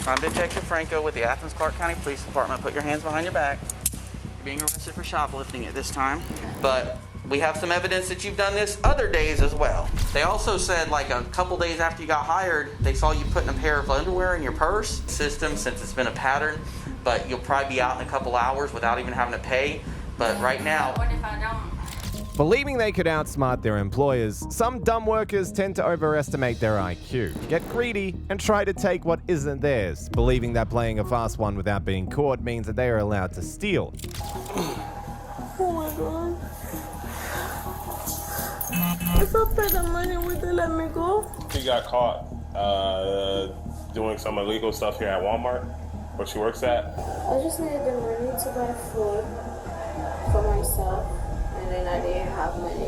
I'm Detective Franco with the Athens Clark County Police Department. Put your hands behind your back. You're being arrested for shoplifting at this time, but we have some evidence that you've done this other days as well. They also said like a couple days after you got hired, they saw you putting a pair of underwear in your purse system since it's been a pattern, but you'll probably be out in a couple hours without even having to pay. But right now... What if I don't? Believing they could outsmart their employers, some dumb workers tend to overestimate their IQ, get greedy, and try to take what isn't theirs, believing that playing a fast one without being caught means that they are allowed to steal. Oh my God. If I pay the money, would they let me go? She got caught doing some illegal stuff here at Walmart, where she works at. I just needed the money to buy food for myself, and then I didn't have money,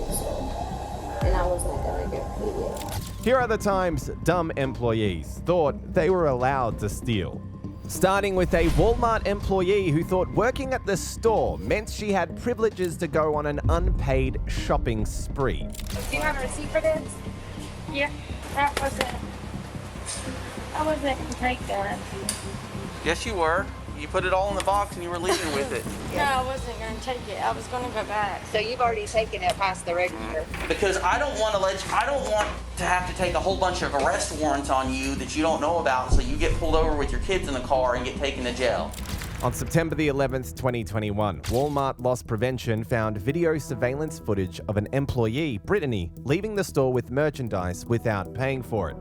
and I was not gonna get paid yet. Here are the times dumb employees thought they were allowed to steal. Starting with a Walmart employee who thought working at the store meant she had privileges to go on an unpaid shopping spree. Do you have a receipt for this? Yeah, I wasn't gonna take that. Yes, you were. You put it all in the box and you were leaving with it. No, I wasn't gonna take it. I was gonna go back. So you've already taken it past the register. Because I don't want to have to take a whole bunch of arrest warrants on you that you don't know about, so you get pulled over with your kids in the car and get taken to jail. On September the 11th, 2021, Walmart Loss Prevention found video surveillance footage of an employee, Brittany, leaving the store with merchandise without paying for it.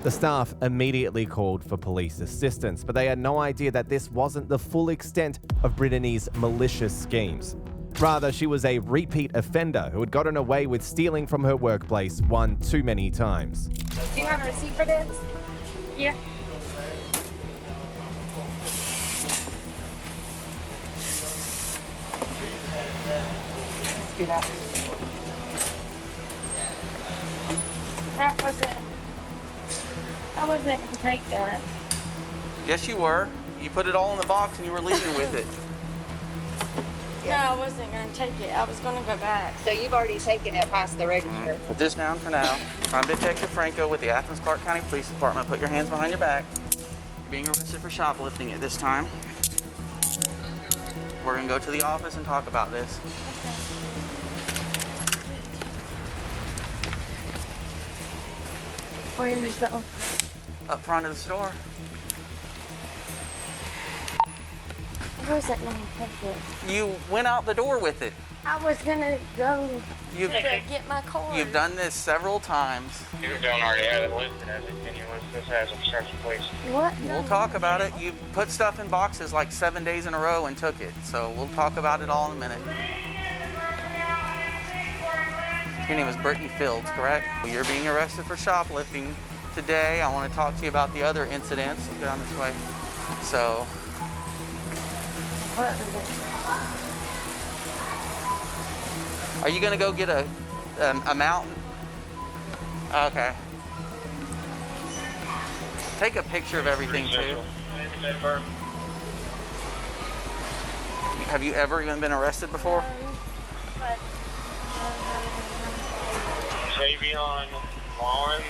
The staff immediately called for police assistance, but they had no idea that this wasn't the full extent of Brittany's malicious schemes. Rather, she was a repeat offender who had gotten away with stealing from her workplace one too many times. Do you have a receipt for this? Yeah. Do that. I wasn't gonna take that. Yes, you were. You put it all in the box and you were leaving with it. No, I wasn't gonna take it. I was gonna go back. So you've already taken it past the register. Put this down for now. I'm Detective Franco with the Athens Clark County Police Department. Put your hands behind your back. You're being arrested for shoplifting at this time. We're gonna go to the office and talk about this. Where is that? Up front of the store. I wasn't gonna take it. You went out the door with it. I was gonna go You've, to get my car. you've done this several times. You don't already have it listed as a continuous. This has obstruction, please. What? We'll talk about it. You put stuff in boxes like 7 days in a row and took it. So we'll talk about it all in a minute. Your name is Brittany Fields, correct? Well, you're being arrested for shoplifting today. I want to talk to you about the other incidents. Let's go down this way. So, What is it? are you going to go get a mount? Okay. Take a picture of everything, too. Have you ever even been arrested before? But, Savion Lawn,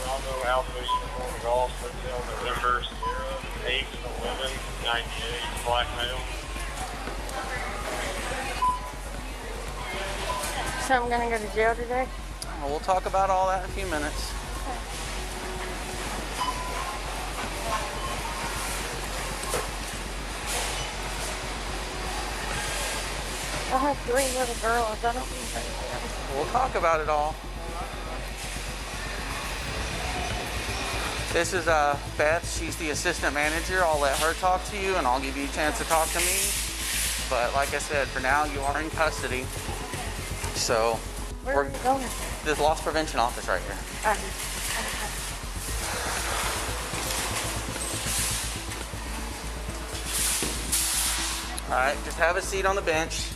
Bravo Alpha Uniform Golf Hotel, November 8/11/98, black male. so I'm gonna go to jail today? Well, we'll talk about all that in a few minutes. I have 3 little girls. I don't need them. We'll talk about it all. This is Beth. She's the assistant manager. I'll let her talk to you, and I'll give you a chance to talk to me. But like I said, for now, you are in custody. So, Where are you going? this loss prevention office right here. All right, just have a seat on the bench.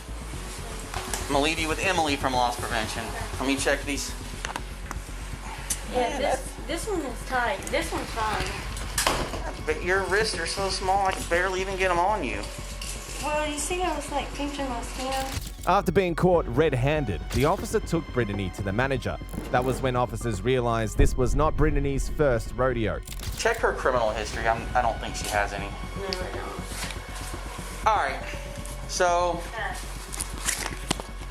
I'm gonna leave you with Emily from loss prevention. Let me check these. Yeah, this one is tight. This one's fine. But your wrists are so small, I can barely even get them on you. Well, you see, I was like pinching my skin. After being caught red-handed, the officer took Brittany to the manager. That was when officers realized this was not Brittany's first rodeo. check her criminal history. I don't think she has any. No, I don't. All right. So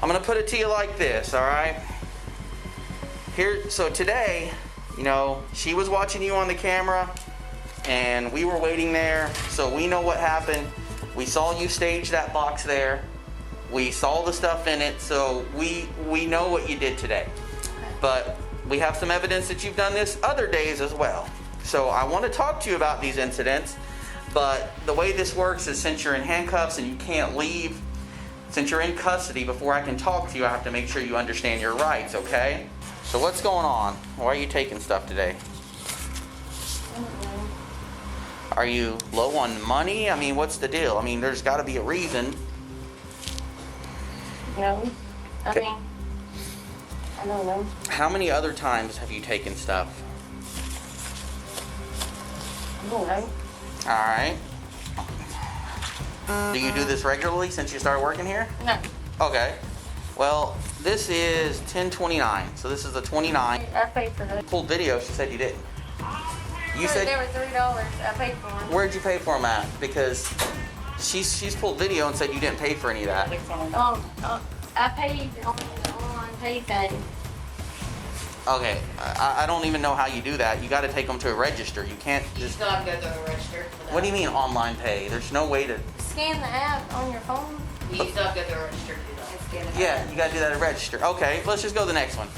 I'm gonna put it to you like this. All right. So today, you know, she was watching you on the camera, and we were waiting there. So we know what happened. We saw you stage that box there. We saw the stuff in it. So we know what you did today. But we have some evidence that you've done this other days as well. So I want to talk to you about these incidents, but the way this works is since you're in handcuffs and you can't leave, since you're in custody, before I can talk to you, I have to make sure you understand your rights, okay? So what's going on? Why are you taking stuff today? Are you low on money? I mean, what's the deal? I mean, there's got to be a reason. No. I mean, I don't know. How many other times have you taken stuff? I don't know. All right. Do you do this regularly since you started working here? No. Okay. Well, this is 10/29, so this is the 29. I paid for those. Pulled video, she said you didn't. You They said, were $3. I paid for them. where'd you pay for them at? Because she's pulled video and said you didn't pay for any of that. I paid on the online pay thing. Okay, I don't even know how you do that. You got to take them to a register. You can't You just. still have to go through the register for that. What do you mean online pay? There's no way to. Scan the app on your phone. You still have to go through the register to do that. And scan it. Yeah, you got to do that at register. Okay, let's just go to the next one.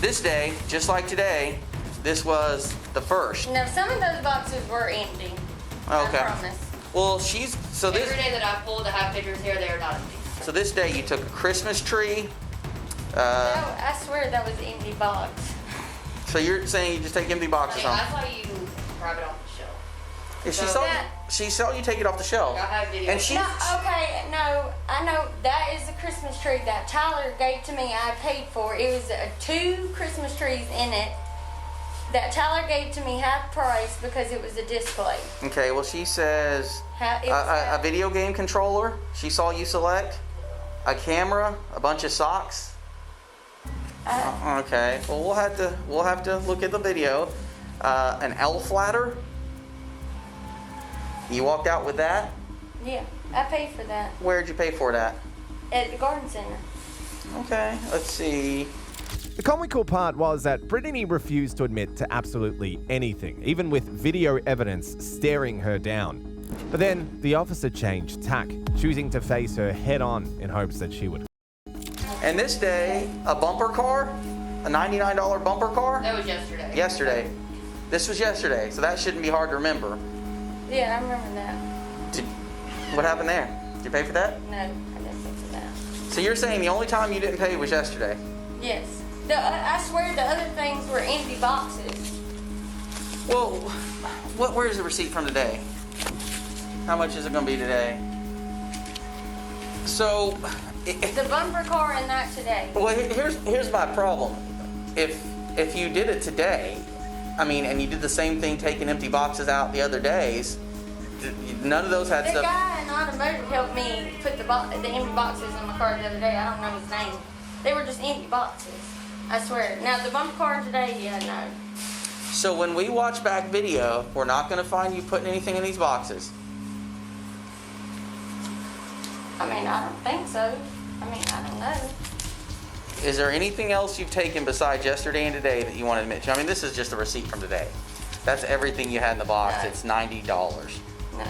This day, just like today, this was the first. No, some of those boxes were empty. Okay. I promise. Well, she's so this. Every day that I pulled to have pictures here, they are not empty. So this day you took a Christmas tree. No, I swear that was an empty box. So you're saying you just take empty boxes I home? saw you grab it off the shelf. Yeah, So she saw you take it off the shelf. I have video. And she. No, okay, no, I know that is a Christmas tree that Tyler gave to me. I paid for. It was 2 Christmas trees in it that Tyler gave to me half price because it was a display. Okay, well she says It was a video game controller. She saw you select a camera, a bunch of socks. Okay, well we'll have to look at the video. An elf ladder. You walked out with that. Yeah, I paid for that Where'd you pay for that? at the garden center. Okay, let's see. The comical part was that Brittany refused to admit to absolutely anything, even with video evidence staring her down. But then the officer changed tack, choosing to face her head on in hopes that she would. And this day, a bumper car, a $99 bumper car. That was yesterday. Yesterday. This was yesterday, so that shouldn't be hard to remember. Yeah, I remember that. What happened there? Did you pay for that? No, I didn't pay for that. So you're saying the only time you didn't pay was yesterday? Yes. I swear the other things were empty boxes. Well, where's the receipt from today? How much is it going to be today? So, The bumper car and that today. well, here's my problem. If you did it today, I mean, and you did the same thing, taking empty boxes out the other days, none of those had The stuff. guy in automotive helped me put the empty boxes in my car the other day. I don't know his name. They were just empty boxes. I swear. Now the bumper car today, yeah, no. So when we watch back video, we're not going to find you putting anything in these boxes. I mean, I don't think so. I mean, I don't know. Is there anything else you've taken besides yesterday and today that you want to admit to? I mean, this is just a receipt from today. That's everything you had in the box. No. It's $90. No.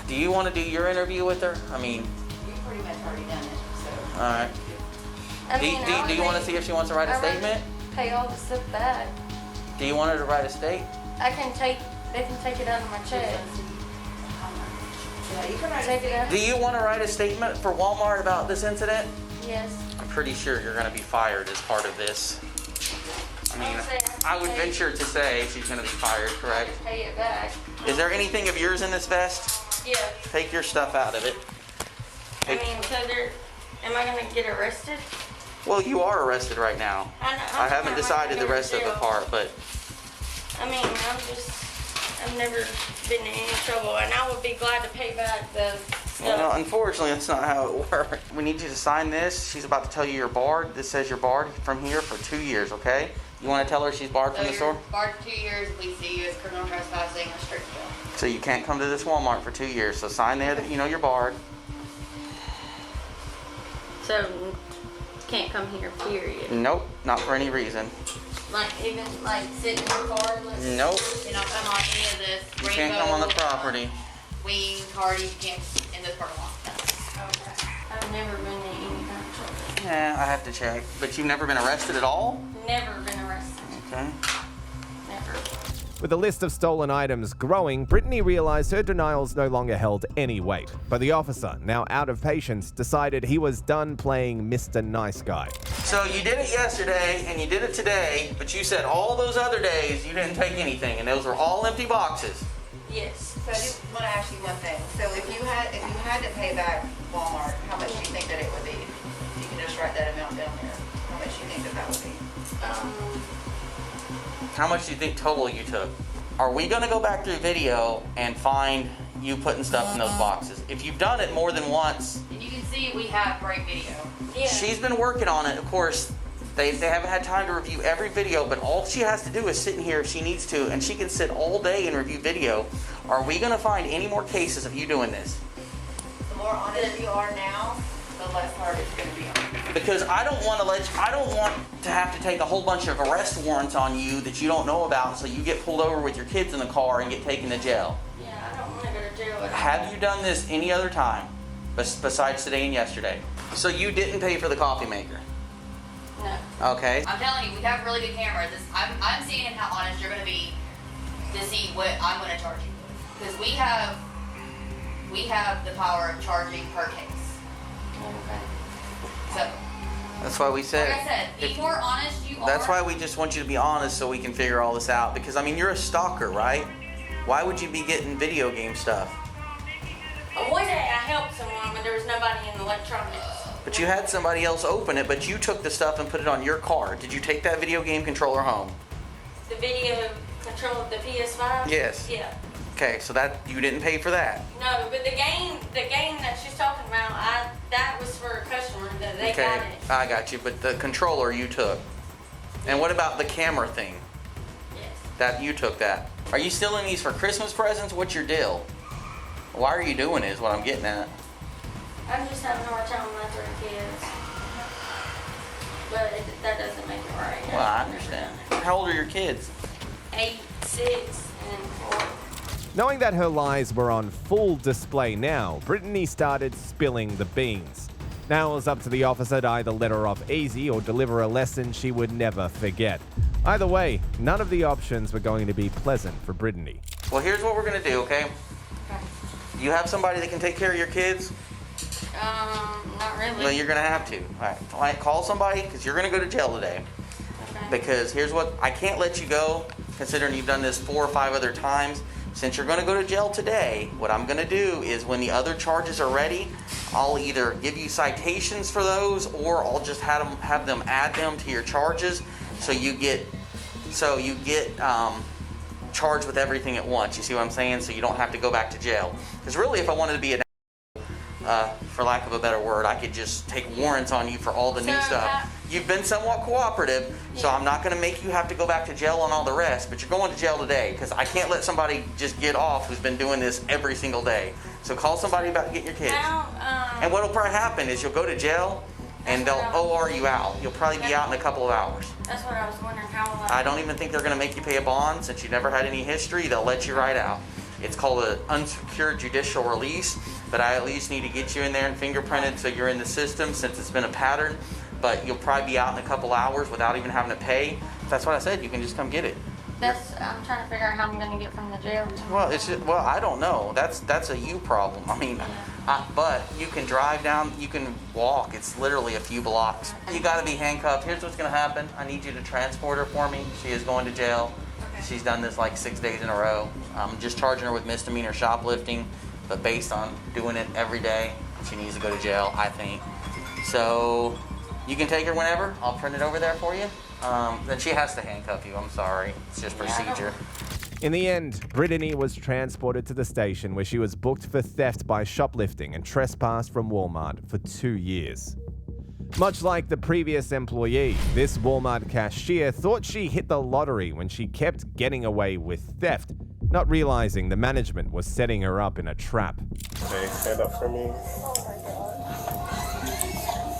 Do you want to do your interview with her? I mean, You've pretty much already done it, so. all right. I Do mean, you want to see if she wants to write a statement? Pay all the stuff back. Do you want her to write a state? They can take it out of my check. Yeah, you can write Take it out. Do you want to write a statement for Walmart about this incident? Yes. I'm pretty sure you're going to be fired as part of this. I mean, I would venture to say she's going to be fired, correct? Pay it back. Is there anything of yours in this vest? Yeah. Take your stuff out of it. I mean, so am I gonna get arrested? Well, you are arrested right now. I haven't decided the rest of the part, but I mean, I've never been in any trouble, and I would be glad to pay back the stuff. well, unfortunately, that's not how it works. We need you to sign this. She's about to tell you you're barred. This says you're barred from here for 2 years, okay? You want to tell her she's barred from the store? Barred for 2 years. We see you as criminal trespassing and strict jail. So you can't come to this Walmart for 2 years. So sign there that you know you're barred. So, can't come here, period. Nope, not for any reason. Like, even, like, sitting in the car? Nope. You cannot come on any of this. You can't come on the property. Wing, Hardy, you can't in this parking lot. Okay. I've never been in any kind of trouble. Yeah, I have to check. But you've never been arrested at all? Never been arrested. Okay. Never. With the list of stolen items growing, Brittany realized her denials no longer held any weight. But the officer, now out of patience, decided he was done playing Mr. Nice Guy. So you did it yesterday and you did it today, but you said all those other days you didn't take anything, and those were all empty boxes. Yes. So I just want to ask you one thing. So if you had to pay back Walmart, how much do you think that it would be? You can just write that amount down there. How much do you think that would be? How much do you think total you took? Are we gonna go back through video and find you putting stuff in those boxes? If you've done it more than once, And you can see we have great video. Yeah. she's been working on it. Of course, they haven't had time to review every video, but all she has to do is sit in here if she needs to, and she can sit all day and review video. Are we gonna find any more cases of you doing this? The more honest you are now, the less hard it's going to be on you. Because I don't want to have to take a whole bunch of arrest warrants on you that you don't know about, so you get pulled over with your kids in the car and get taken to jail. Yeah, I don't want to go to jail at all. Have you done this any other time besides today and yesterday? So you didn't pay for the coffee maker? No. Okay. I'm telling you, we have really good cameras. I'm seeing how honest you're going to be to see what I'm going to charge you with. Because we have the power of charging per case. Okay. So, That's why we said. like I said, the if- more honest you are. That's why we just want you to be honest so we can figure all this out. Because, I mean, you're a stalker, right? Why would you be getting video game stuff? One day I helped someone, but there was nobody in the electronics. But you had somebody else open it, but you took the stuff and put it on your car. Did you take that video game controller home? The video control of the PS5? Yes. Yeah. Okay, so that you didn't pay for that. No, but the game that she's talking about, that was for a customer that they got Okay, it. I got you. But the controller you took. And what about the camera thing? Yes. That you took that. Are you still in these for Christmas presents? What's your deal? Why are you doing it is what I'm getting at. I'm just having a hard time with my 3 kids. But that doesn't make it right. Well, I understand. How old are your kids? 8, 6, and 4. Knowing that her lies were on full display now, Brittany started spilling the beans. Now it was up to the officer to either let her off easy or deliver a lesson she would never forget. Either way, none of the options were going to be pleasant for Brittany. Well, here's what we're going to do, okay? Okay. You have somebody that can take care of your kids? Not really. Well, you're going to have to. All right, call somebody because you're going to go to jail today. Okay. Because here's what, I can't let you go considering you've done this 4 or 5 other times. Since you're going to go to jail today, what I'm going to do is when the other charges are ready, I'll either give you citations for those or I'll just have them add them to your charges so you get charged with everything at once. You see what I'm saying? So you don't have to go back to jail. Because really, if I wanted to be for lack of a better word, I could just take warrants on you for all the new So, stuff. You've been somewhat cooperative, so I'm not going to make you have to go back to jail on all the rest, but you're going to jail today because I can't let somebody just get off who's been doing this every single day. So call somebody about getting your kids. And what'll probably happen is you'll go to jail and they'll OR you out. You'll probably be out in a couple of hours. That's what I was wondering. How will I don't even think they're going to make you pay a bond since you never had any history. They'll let you right out. It's called an unsecured judicial release, but I at least need to get you in there and fingerprinted so you're in the system since it's been a pattern. But you'll probably be out in a couple hours without even having to pay. That's what I said. You can just come get it. I'm trying to figure out how I'm going to get from the jail to. Well, I don't know. That's a you problem. I mean, but you can drive down. You can walk. It's literally a few blocks. You got to be handcuffed. Here's what's going to happen. I need you to transport her for me. She is going to jail. She's done this like 6 days in a row. I'm just charging her with misdemeanor shoplifting, but based on doing it every day, she needs to go to jail, I think. So you can take her whenever. I'll print it over there for you. Then she has to handcuff you. I'm sorry. It's just procedure. In the end, Brittany was transported to the station where she was booked for theft by shoplifting and trespass from Walmart for 2 years. Much like the previous employee, this Walmart cashier thought she hit the lottery when she kept getting away with theft, not realizing the management was setting her up in a trap. Hey, stand up for me.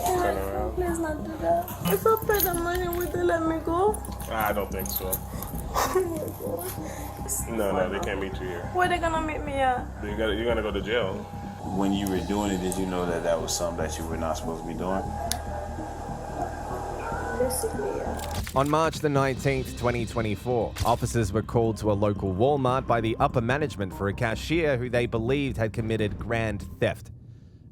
Turn around. Please not do that. If I pay the money, will they let me go? I don't think so. No, they can't meet you here. Where they gonna meet me at? You're gonna go to jail. When you were doing it, did you know that that was something that you were not supposed to be doing? Basically, yeah. On March the 19th, 2024, officers were called to a local Walmart by the upper management for a cashier who they believed had committed grand theft.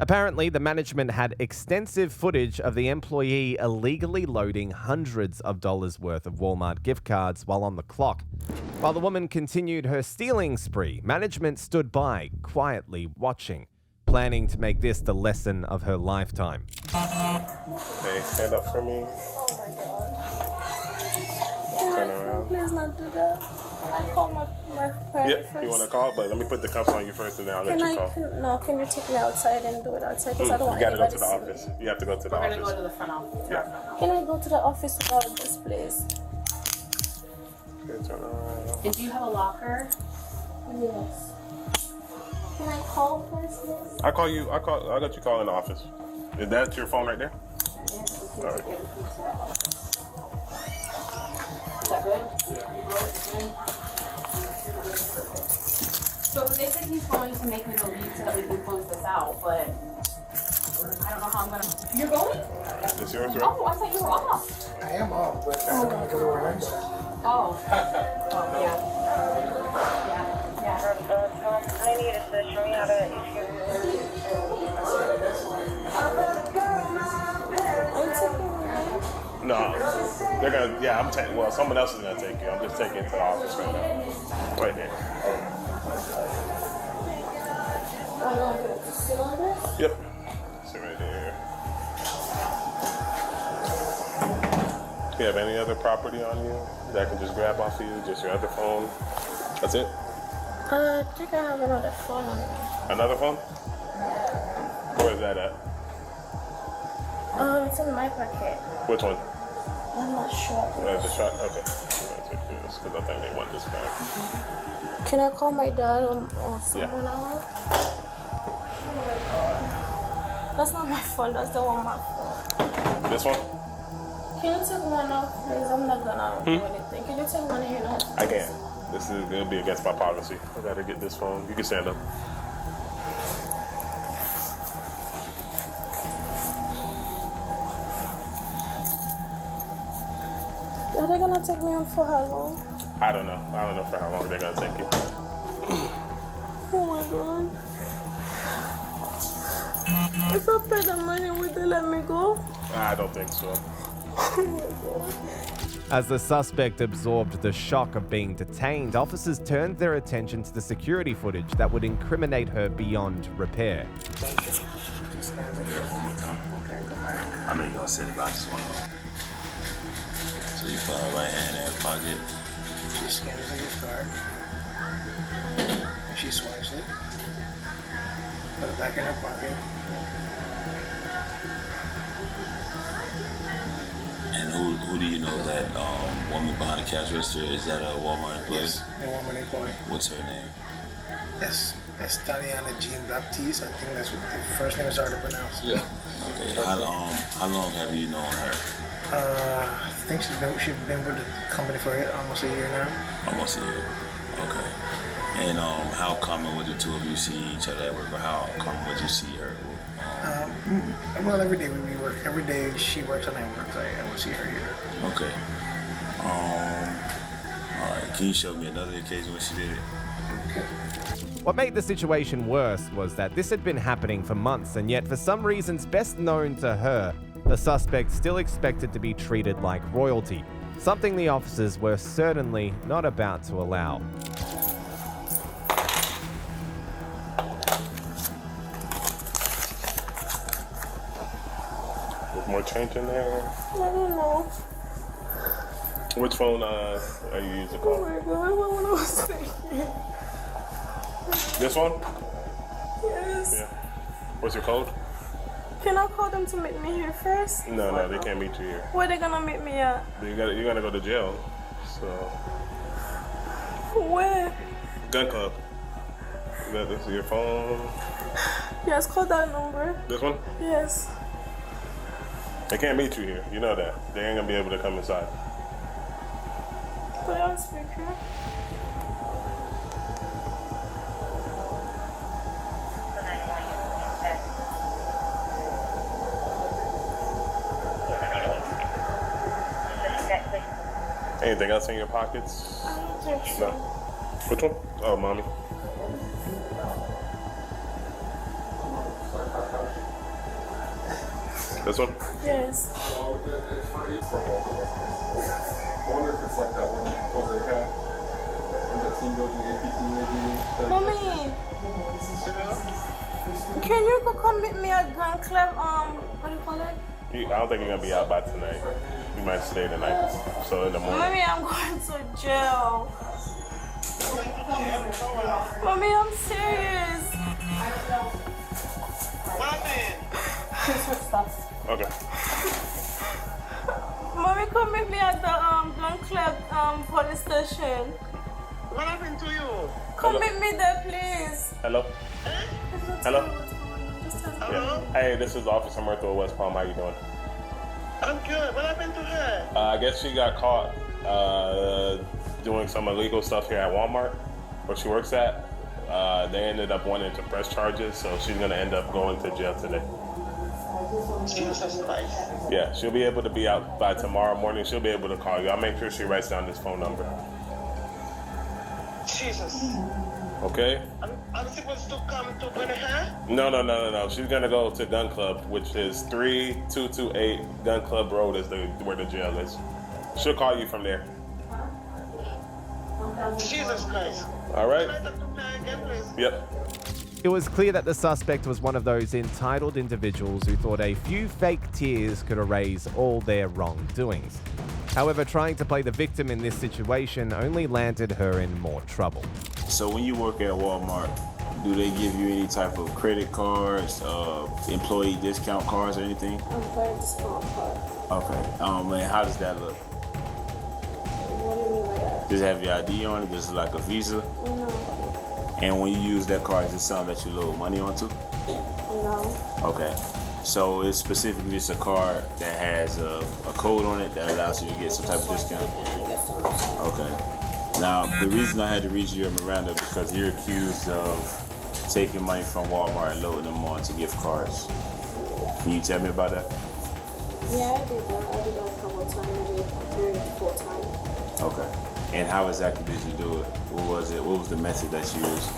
Apparently, the management had extensive footage of the employee illegally loading hundreds of dollars worth of Walmart gift cards while on the clock. While the woman continued her stealing spree, management stood by, quietly watching, planning to make this the lesson of her lifetime. Hey, stand up for me. Turn around. Please not do that. I call my parents Yep, first. you want to call? But let me put the cuffs on you first, and then I'll let you call. Can you take me outside and do it outside? Because I don't want You gotta go anybody to the see me. office. You have to go to the We're office. gonna go to the front office. Yeah. Can I go to the office without this, please? Okay, turn around. And do you have a locker? Yes. Can I call first, please? I'll call you. I'll let you call in the office. Is that your phone right there? All right. Is that good? So they said he's going to make me go leave so that we can close this out, but I don't know how I'm gonna. You're going? Is yours right? Oh, I thought you were off. I am off, but I don't want to go around. Oh. Oh, yeah. Yeah. I need a to show me how to No, they're gonna. Yeah, I'm taking. Well, someone else is gonna take you. I'm just taking it to the office right now. Right there. Yep. Sit right there. You have any other property on you that I can just grab off of you? Just your other phone? That's it? I think I have another phone on me. Another phone? Where is that at? It's in my pocket. Which one? I'm not sure. The shot? Okay. I'm gonna take this because I think they want this back. Can I call my dad or someone else? Oh my god. That's not my phone, that's the one my phone. This one? Can you take one off, please? I'm not gonna do anything. Can you take one here now? I can't. This is gonna be against my policy. I gotta get this phone. You can stand up. Are they gonna take me on for how long? I don't know. I don't know for how long they're gonna take you. Oh my god. If I pay the money, will they let me go? I don't think so. Oh my god. As the suspect absorbed the shock of being detained, officers turned their attention to the security footage that would incriminate her beyond repair. I know you're gonna say it, but I just want to know. So you put her right hand in her pocket. She scans the gift card. She swipes it. Put it back in her pocket. And who do you know that woman behind the cash register? Is that a Walmart employee? Yes, the woman employee. What's her name? Yes, that's Tatiana Jean Baptiste. I think that's what the first name is hard to pronounce. Yeah. Okay. How long have you known her? I think she's been with the company for almost a year now. Almost a year. Okay. And how common would the two of you see each other at work, or how common would you see her? Well, every day we work. Every day she works and I work. I would see her here. Okay. All right. Can you show me another occasion when she did it? What made the situation worse was that this had been happening for months, and yet for some reasons best known to her, the suspect still expected to be treated like royalty, something the officers were certainly not about to allow. With more change in there. I don't know. Which phone are you using? Oh my god, what one I was thinking? This one? Yes. Yeah. What's your code? Can Can I call them to meet me here first? No, they can't meet you here. Where they gonna meet me at? You're gonna go to jail. So. Where? Gun club. This is your phone. Yes, call that number. This one? Yes. They can't meet you here. You know that. They ain't gonna be able to come inside. Put it on speaker. Anything else in your pockets? I don't think so. No. Which one? Oh, mommy. This one? Yes. Mommy, can you go come meet me at Gun Club? What do you call it? I don't think you're gonna be out by tonight. You might stay tonight. So in the morning. Mommy, I'm going to jail. Mommy, I'm serious. Okay. Mommy, come meet me at the Gun Club police station. What happened to you? Come meet me there, please. Hello? Hello? Hello? Yeah. Hey, this is Officer Myrtle West Palm. How you doing? I'm good. What happened to her? I guess she got caught doing some illegal stuff here at Walmart, where she works at. They ended up wanting to press charges, so she's gonna end up going to jail today. Jesus Christ. Yeah, she'll be able to be out by tomorrow morning. She'll be able to call you. I'll make sure she writes down this phone number. Jesus. Okay? I'm supposed to come to bring her? No. She's gonna go to Gun Club, which is 3228 Gun Club Road is where the jail is. She'll call you from there. Jesus Christ. All right? Can I talk to her again, please? Yep. It was clear that the suspect was one of those entitled individuals who thought a few fake tears could erase all their wrongdoings. However, trying to play the victim in this situation only landed her in more trouble. So when you work at Walmart, do they give you any type of credit cards, employee discount cards or anything? Employee discount card. Okay. And how does that look? What do you mean by that? Does it have your ID on it? Does it like a Visa? No. And when you use that card, is it something that you load money onto? No. Okay. So it's specifically just a card that has a code on it that allows you to get some type of discount? Okay. Now, the reason I had to read you a Miranda because you're accused of taking money from Walmart and loading them onto gift cards. Can you tell me about that? Yeah, I did that. I did that a couple of times. I did 3 or 4 times. Okay. And how exactly did you do it? What was it? What was the method that you used?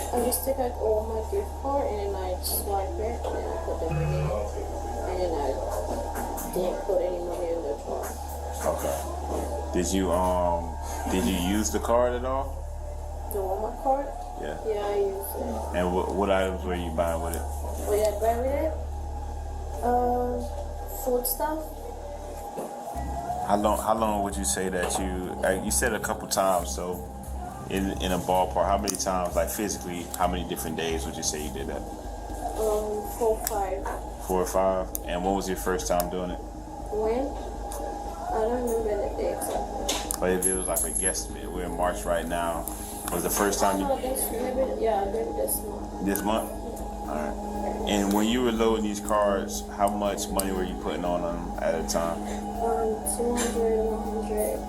I just take out all my gift card and then I swipe it and then I put the money in and then I didn't put any money in the drawer. Okay. Did you use the card at all? The Walmart card? Yeah. Yeah, I used it. And what items were you buying with it? What did I buy with it? Food stuff. How long would you say that you said a couple times, so in a ballpark, how many times, like physically, how many different days would you say you did that? 4 or 5. 4 or 5? And when was your first time doing it? When? I don't remember the day exactly. But if it was like a guesstimate, we're in March right now. Was the first time maybe this month. This month? Alright. And when you were loading these cards, how much money were you putting on them at a time? 200, 100.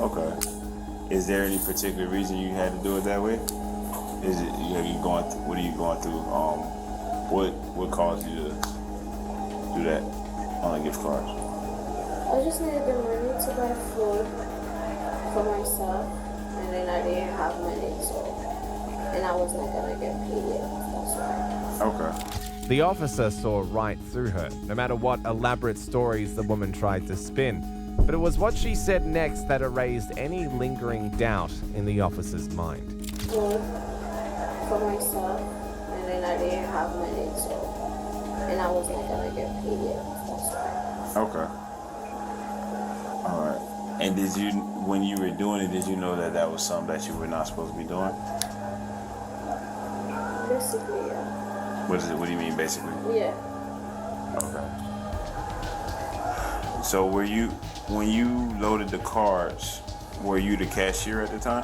Okay. Is there any particular reason you had to do it that way? Is it what are you going through? What caused you to do that on a gift card? I just needed the money to buy food for myself, and then I didn't have money, and I was not gonna get paid yet. That's why. Okay. The officer saw right through her, no matter what elaborate stories the woman tried to spin. But it was what she said next that erased any lingering doubt in the officer's mind. Food for myself, and then I didn't have money, and I was not gonna get paid yet. That's why. Okay. All right. And when you were doing it, did you know that was something that you were not supposed to be doing? Basically, yeah. What is it? What do you mean, basically? Yeah. Okay. So when you loaded the cards, were you the cashier at the time?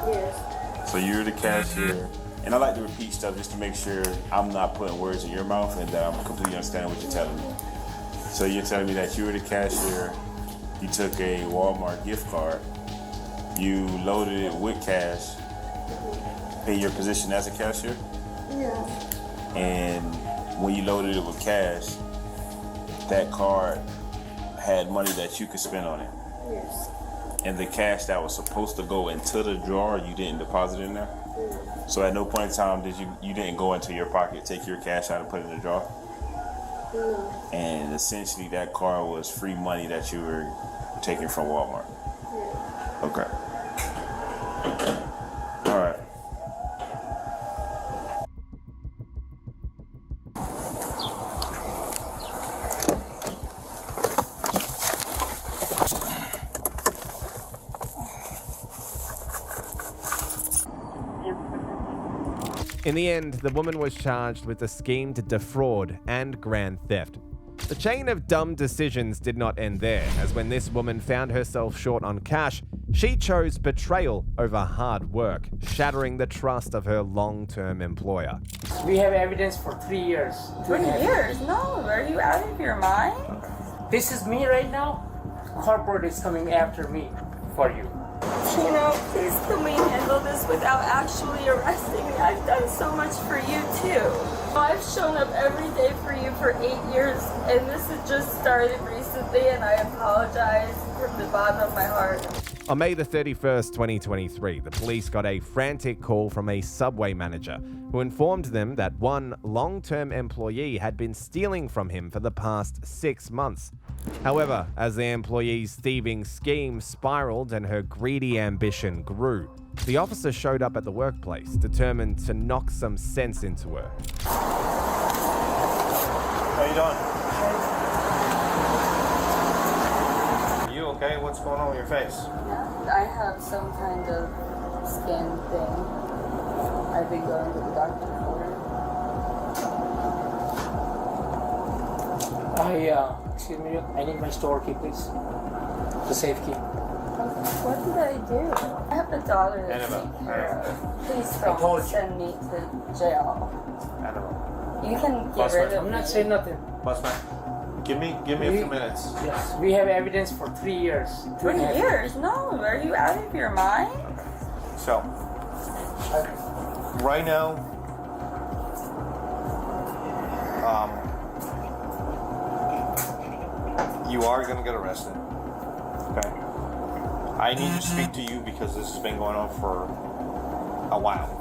Yes. So you're the cashier. And I like to repeat stuff just to make sure I'm not putting words in your mouth and that I'm completely understanding what you're telling me. So you're telling me that you were the cashier, you took a Walmart gift card, you loaded it with cash in your position as a cashier? Yeah. And when you loaded it with cash, that card had money that you could spend on it. Yes. And the cash that was supposed to go into the drawer, you didn't deposit in there? Yeah. So at no point in time did you didn't go into your pocket, take your cash out and put it in the drawer? No. And essentially that card was free money that you were taking from Walmart? Yeah. Okay. All right. In the end, the woman was charged with a scheme to defraud and grand theft. The chain of dumb decisions did not end there, as when this woman found herself short on cash, she chose betrayal over hard work, shattering the trust of her long-term employer. We have evidence for 3 years. 3 years? No, are you out of your mind? This is me right now. Corporate is coming after me for you. Tino, please can we handle this without actually arresting me? I've done so much for you too. I've shown up every day for you for 8 years, and this has just started recently, and I apologize from the bottom of my heart. On May the 31st, 2023, the police got a frantic call from a Subway manager who informed them that one long-term employee had been stealing from him for the past 6 months. However, as the employee's thieving scheme spiraled and her greedy ambition grew, the officer showed up at the workplace, determined to knock some sense into her. How you doing? Are you okay? What's going on with your face? I have some kind of skin thing. I've been going to the doctor for it. Excuse me, I need my store key, please. The safe key. What did I do? I have a daughter to take care of. Please don't send me to jail. You can get rid of me. I'm not saying nothing. Bossman, give me a few minutes. Yes, we have evidence for 3 years. 3 years? No, are you out of your mind? So, right now, you are going to get arrested. Okay? I need to speak to you because this has been going on for a while.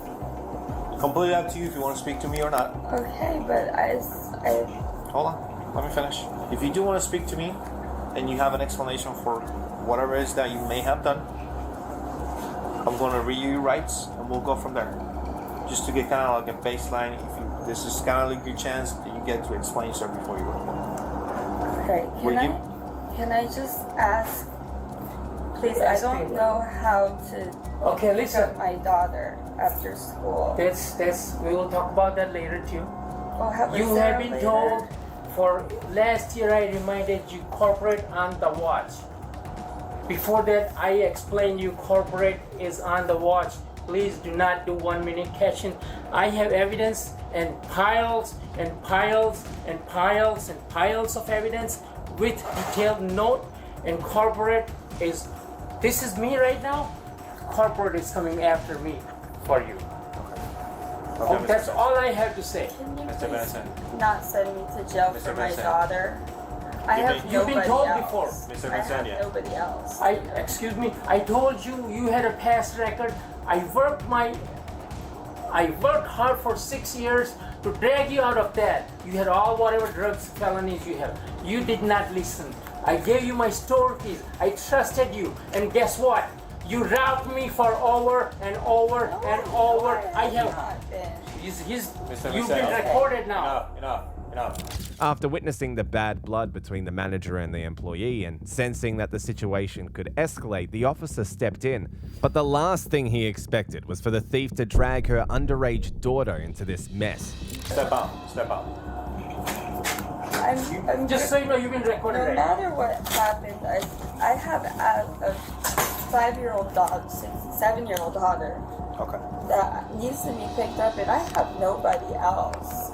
Completely up to you if you want to speak to me or not. Okay, but I Hold on, let me finish. If you do want to speak to me and you have an explanation for whatever it is that you may have done, I'm going to read you your rights and we'll go from there. Just to get kind of like a baseline. This is kind of like your chance that you get to explain yourself before you report. Okay, can I just ask, please, I don't know how to pick up my daughter after school. That's we will talk about that later too. Oh, You have been told for last year I reminded you corporate on the watch. Before that I explained you corporate is on the watch. Please do not do 1 minute cashing. I have evidence and piles and piles and piles and piles of evidence with detailed note, and corporate is, this is me right now, corporate is coming after me for you. Okay, That's all I have to say. Can you Mr. Benson. not send me to jail for my daughter? I have You've been told nobody before. else. Mr. I have Vincent. nobody else. Excuse me, I told you you had a past record. I worked hard for 6 years to drag you out of that. You had all whatever drugs, felonies you have. You did not listen. I gave you my store keys. I trusted you. And guess what? You robbed me for over and over and over. I have. You've been recorded now. Enough. After witnessing the bad blood between the manager and the employee and sensing that the situation could escalate, the officer stepped in. But the last thing he expected was for the thief to drag her underage daughter into this mess. Step out. I'm just so you know, you've been recorded. No matter what happened, I have a 5-year-old dog, 7-year-old daughter. Okay. That needs to be picked up, and I have nobody else.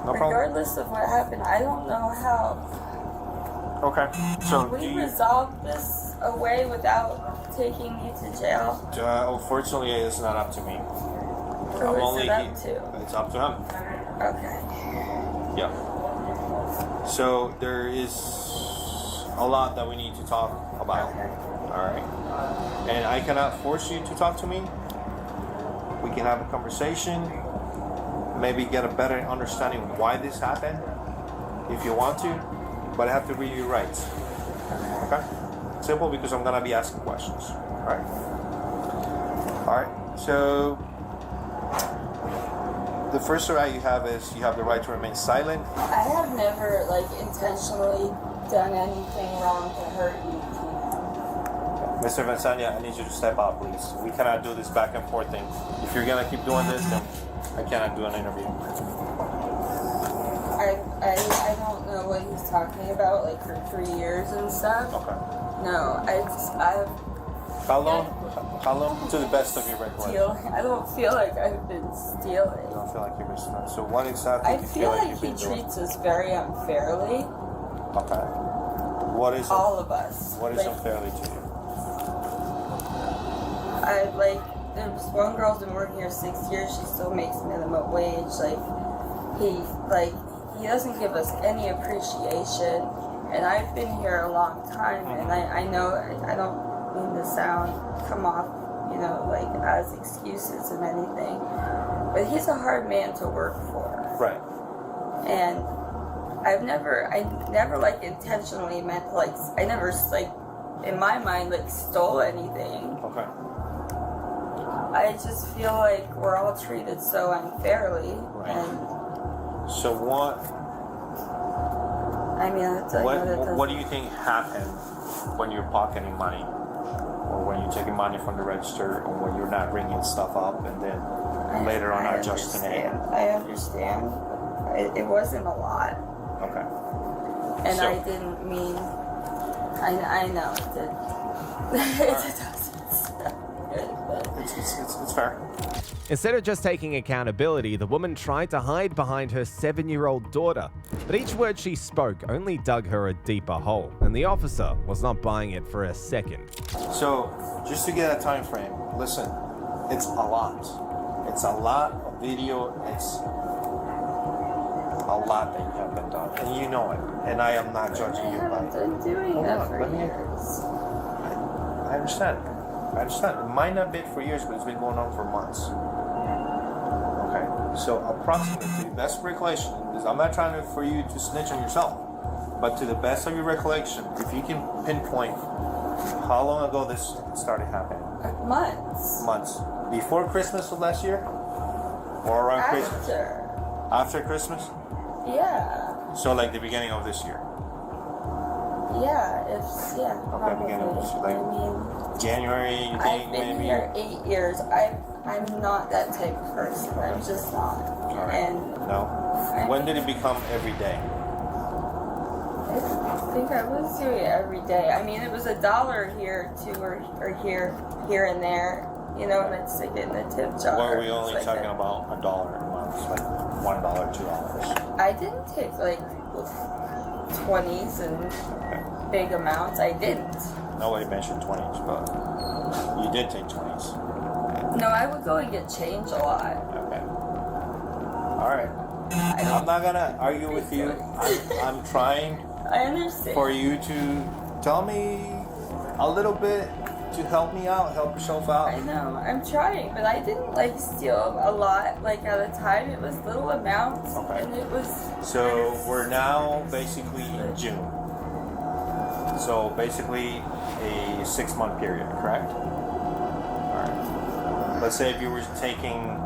No problem. Regardless of what happened, I don't know how. Okay. So we resolve this away without taking you to jail? Unfortunately, it's not up to me. Who is it up to? It's up to him. Okay. Yeah. So there is a lot that we need to talk about. Okay. All right. And I cannot force you to talk to me. We can have a conversation. Maybe get a better understanding why this happened, if you want to. But I have to read your rights. Okay. Simple, because I'm gonna be asking questions. All right. All right. So the first right you have is you have the right to remain silent. I have never intentionally done anything wrong to hurt you, Tina. Mr. Vincania, I need you to step out, please. We cannot do this back and forth thing. If you're gonna keep doing this, then I cannot do an interview. I don't know what he's talking about, for 3 years and stuff. Okay. No, How long? To the best of your recollection. I don't feel like I've been stealing. You don't feel like you've been stealing. So what exactly I do you feel like you've he been doing? treats us very unfairly. Okay. What is all of us? What is unfairly to you? There's one girl's been working here 6 years. She still makes minimum wage. He doesn't give us any appreciation. And I've been here a long time, and I know I don't mean to come off, as excuses and anything. But he's a hard man to work for. Right. And I never intentionally meant I never in my mind stole anything. Okay. I just feel like we're all treated so unfairly. Right. And so what? I mean, what do you think happened when you're pocketing money, or when you're taking money from the register, or when you're not bringing stuff up, and then later on adjusting it? I understand. It wasn't a lot. Okay. And I didn't mean. I know it did. It's fair. Instead of just taking accountability, the woman tried to hide behind her 7-year-old daughter. But each word she spoke only dug her a deeper hole, and the officer was not buying it for a second. So, just to get a time frame, listen, it's a lot. It's a lot of video. It's a lot that you have been done, and you know it. And I am not judging you. I haven't been doing that for years. I understand. It might not be for years, but it's been going on for months. Okay. So approximately, best recollection, because I'm not trying for you to snitch on yourself, but to the best of your recollection, if you can pinpoint how long ago this started happening. Months. Months. Before Christmas of last year? Or around Christmas? After Christmas? Yeah. So like the beginning of this year? Yeah, Okay, beginning of this year. January, you think? I've been here 8 years. I'm not that type of person. I'm just not. Right. And no. When did it become every day? I think I was doing it every day. I mean, it was $1 here, $2 or here and there. And I'd stick it in the tip jar. Or are we only talking about $1 a month, like $1, $2? I didn't take 20s and big amounts. I didn't. Nobody mentioned 20s, but you did take 20s. No, I would go and get change a lot. Okay. All right. I'm not gonna argue with you. I'm trying. I understand. For you to tell me a little bit to help me out, help yourself out. I know. I'm trying, but I didn't steal a lot at a time. It was little amounts, and it was. So we're now basically in June. So basically a 6-month period, correct? All right. Let's say if you were taking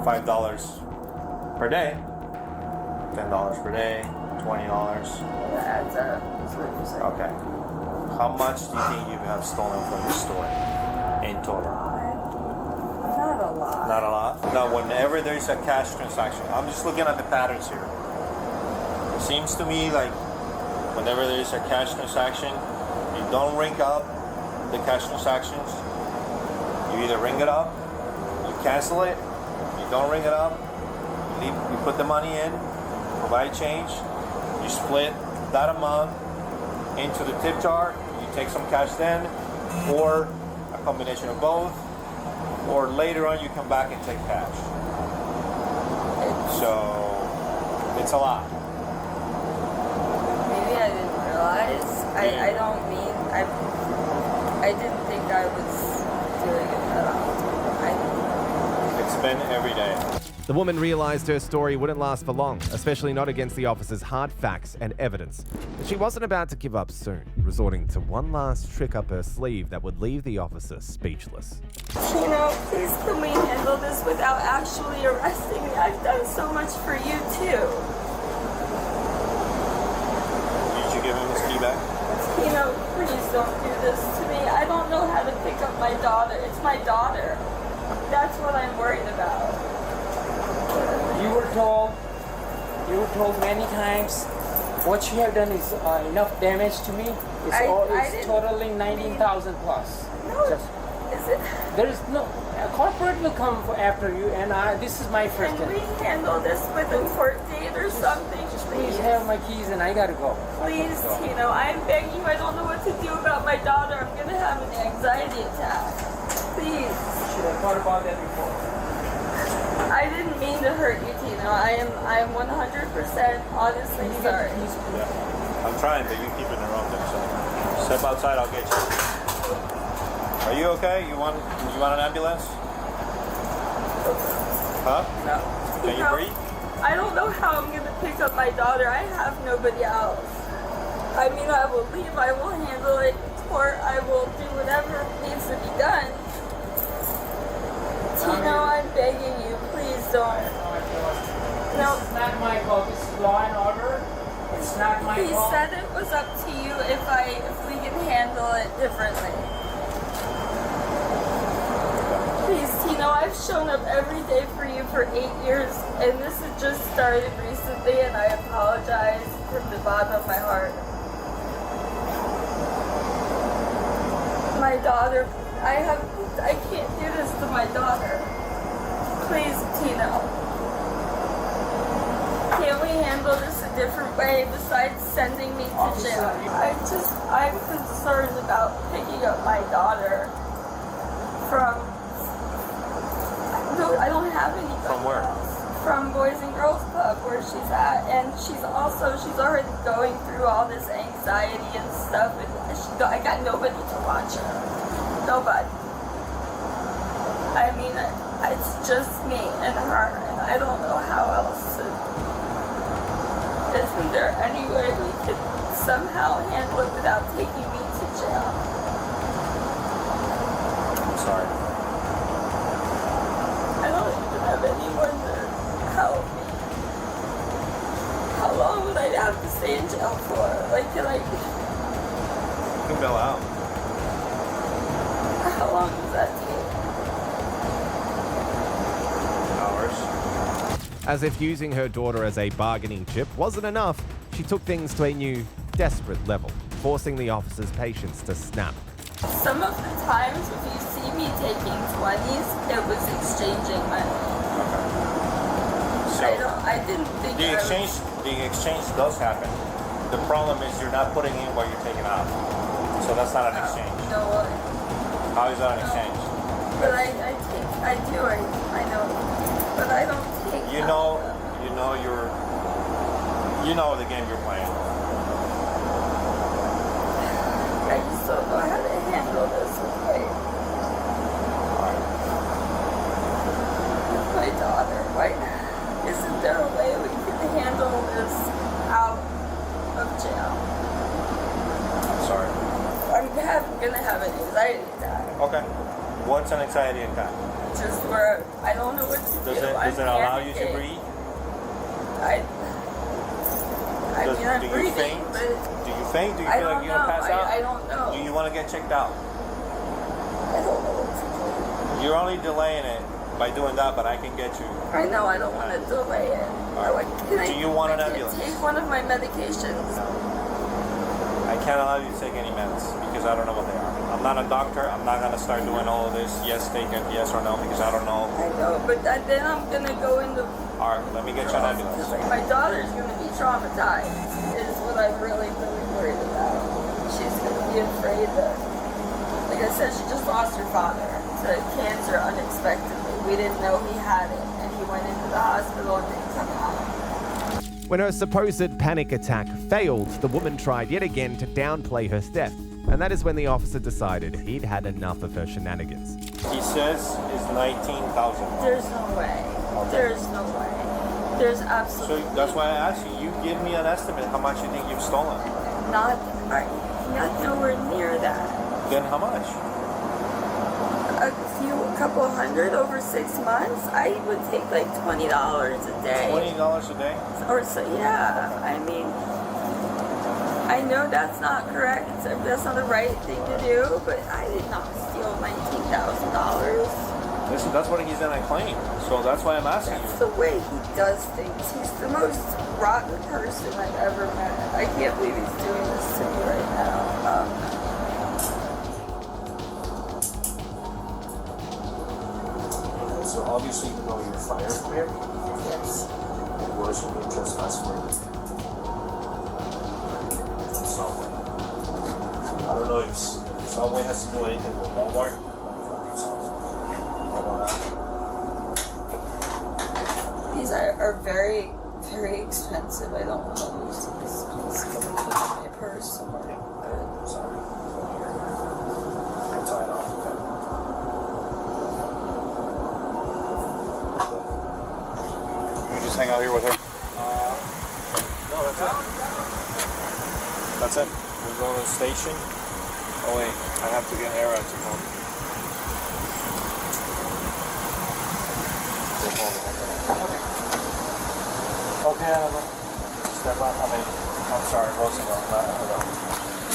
$5 per day, $10 per day, $20. That adds up. That's what you're saying. Okay. How much do you think you have stolen from the store in total? Not a lot. Not a lot? Now, whenever there's a cash transaction, I'm just looking at the patterns here. It seems to me like whenever there's a cash transaction, you don't ring up the cash transactions. You either ring it up, you cancel it, you don't ring it up, you put the money in, provide change, you split that amount into the tip jar, you take some cash then, or a combination of both, or later on you come back and take cash. So it's a lot. Maybe I didn't realize. I don't mean I didn't think I was doing it at all. It's been every day. The woman realized her story wouldn't last for long, especially not against the officer's hard facts and evidence. But she wasn't about to give up soon, resorting to one last trick up her sleeve that would leave the officer speechless. Tino, please can we handle this without actually arresting me? I've done so much for you too. Did you give him his key back? Tino, please don't do this to me. I don't know how to pick up my daughter. It's my daughter. That's what I'm worried about. You were told many times, what you have done is enough damage to me. It's totaling 19,000 plus. No, is it? There is no, a corporate will come after you, and this is my first Can we time. handle this with a court date or something? Please have my keys and I gotta go. Please, Tino, I'm begging you. I don't know what to do about my daughter. I'm gonna have an anxiety attack. Please. Should have thought about that before. I didn't mean to hurt you, Tino. I am 100% honestly sorry. I'm trying, but you keep interrupting. So step outside, I'll get you. Are you okay? You want an ambulance? Huh? No. Can you breathe? I don't know how I'm gonna pick up my daughter. I have nobody else. I mean, I will leave. I will handle it in court. I will do whatever needs to be done. Tino, I'm begging you. Please don't. No. It's not my fault. This is law and order. It's not my He fault. said it was up to you if we can handle it differently. Please, Tino, I've shown up every day for you for 8 years, and this has just started recently, and I apologize from the bottom of my heart. My daughter, I can't do this to my daughter. Please, Tino. Can't we handle this a different way besides sending me to jail? I'm concerned about picking up my daughter from, I don't have any. From where? From Boys and Girls Club where she's at, and she's already going through all this anxiety and stuff, and I got nobody to watch her. Nobody. I mean, it's just me and her, and I don't know how else to. Isn't there any way we could somehow handle it without taking me to jail? I'm sorry. I don't even have anyone to help me. How long would I have to stay in jail for? Like, can I? You can bail out. How long does that take? Hours. As if using her daughter as a bargaining chip wasn't enough, she took things to a new, desperate level, forcing the officer's patience to snap. Some of the times, if you see me taking 20s, it was exchanging money. So I didn't think the exchange does happen. The problem is you're not putting in what you're taking out. So that's not an exchange. No, How is that an exchange? but I know, but I don't take. You know the game you're playing. I just don't know how to handle this with my daughter. Why isn't there a way we can handle this out of jail? I'm sorry. I'm gonna have an anxiety attack. Okay. What's an anxiety attack? Just where I don't know what to do. Does it allow you to breathe? I mean, I'm do you breathing, faint? but Do you faint? Do you I feel like don't you're gonna know. pass out? I don't know. Do you want to get checked out? I don't know what to do. You're only delaying it by doing that, but I can get you. I know I don't want to delay it. Do you want an I ambulance? take one of my medications. I can't allow you to take any meds because I don't know what they are. I'm not a doctor. I'm not gonna start doing all of this. Yes, take it. Yes or no, because I don't know. I know, but then I'm gonna go into. All right, let me get you an ambulance. My daughter's gonna be traumatized. Is what I'm really worried about. She's gonna be afraid that, like I said, she just lost her father to cancer unexpectedly. We didn't know he had it, and he went into the hospital and didn't come out. When her supposed panic attack failed, the woman tried yet again to downplay her theft. And that is when the officer decided he'd had enough of her shenanigans. He says it's $19,000. There's no way. There's no way. There's absolutely. So that's why I asked you. You give me an estimate how much you think you've stolen. Not nowhere near that. Then how much? A couple hundred over 6 months. I would take like $20 a day. $20 a day? Or so, yeah. I mean, I know that's not correct. That's not the right thing to do, but I did not steal $19,000. Listen, that's what he's gonna claim. So that's why I'm asking That's you. the way he does things. He's the most rotten person I've ever met. I can't believe he's doing this to me right now. So obviously you know you're fired from here? Yes. Where should we trespass for? Subway. I don't know if Subway has to do anything with Walmart. These are very, very expensive. I don't want to lose these. Please can we put them in my purse somewhere? Sorry. I'll tie it off. Hang out here with her. No, that's it. That's it. We're going to the station. Oh wait, I have to get Era to come. Okay, Annabelle. Step up. I'm sorry, Roosevelt.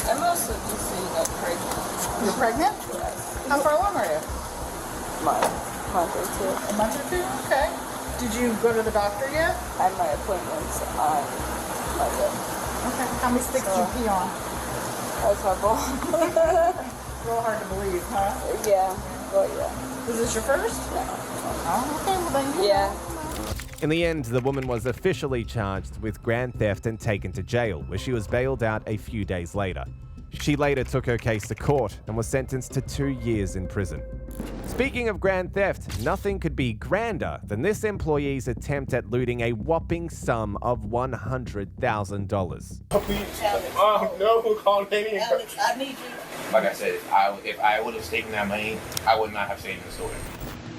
I'm also just so you know pregnant. You're pregnant? Yes. How far along are you? Month or two. A month or two? Okay. Did you go to the doctor yet? I had my appointments on Monday. Okay. How many sticks did you pee on? A couple. A little hard to believe, huh? Yeah. Well, yeah. Was this your first? No. Oh, okay. Well, then. Yeah. In the end, the woman was officially charged with grand theft and taken to jail, where she was bailed out a few days later. She later took her case to court and was sentenced to 2 years in prison. Speaking of grand theft, nothing could be grander than this employee's attempt at looting a whopping sum of $100,000. Oh no, call Danny. Alex, I need you. Like I said, if I would have taken that money, I would not have stayed in the store.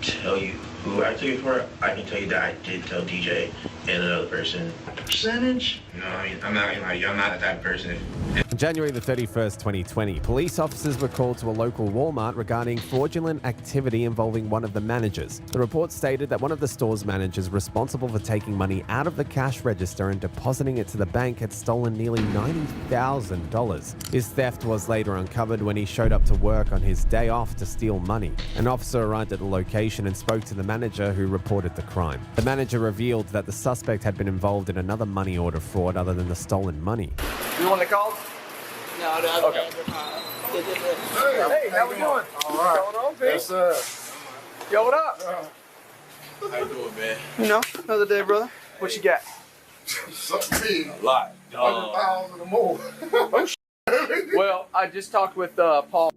Tell you who I took it for, I can tell you that I did tell DJ and another person. Percentage? No, I mean, I'm not gonna lie to you, I'm not that type of person. On January the 31st, 2020, police officers were called to a local Walmart regarding fraudulent activity involving one of the managers. The report stated that one of the store's managers responsible for taking money out of the cash register and depositing it to the bank had stolen nearly $90,000. His theft was later uncovered when he showed up to work on his day off to steal money. An officer arrived at the location and spoke to the manager, who reported the crime. The manager revealed that the suspect had been involved in another money order fraud other than the stolen money. You want to call? No, the other Okay. Hey, how we doing? All right. What's going on, Pete? Yes, sir. Yo, what up? How you doing, man? You know, another day, brother. What you got? Something big. A lot. 100,000 or more. Well, I just talked with Paul.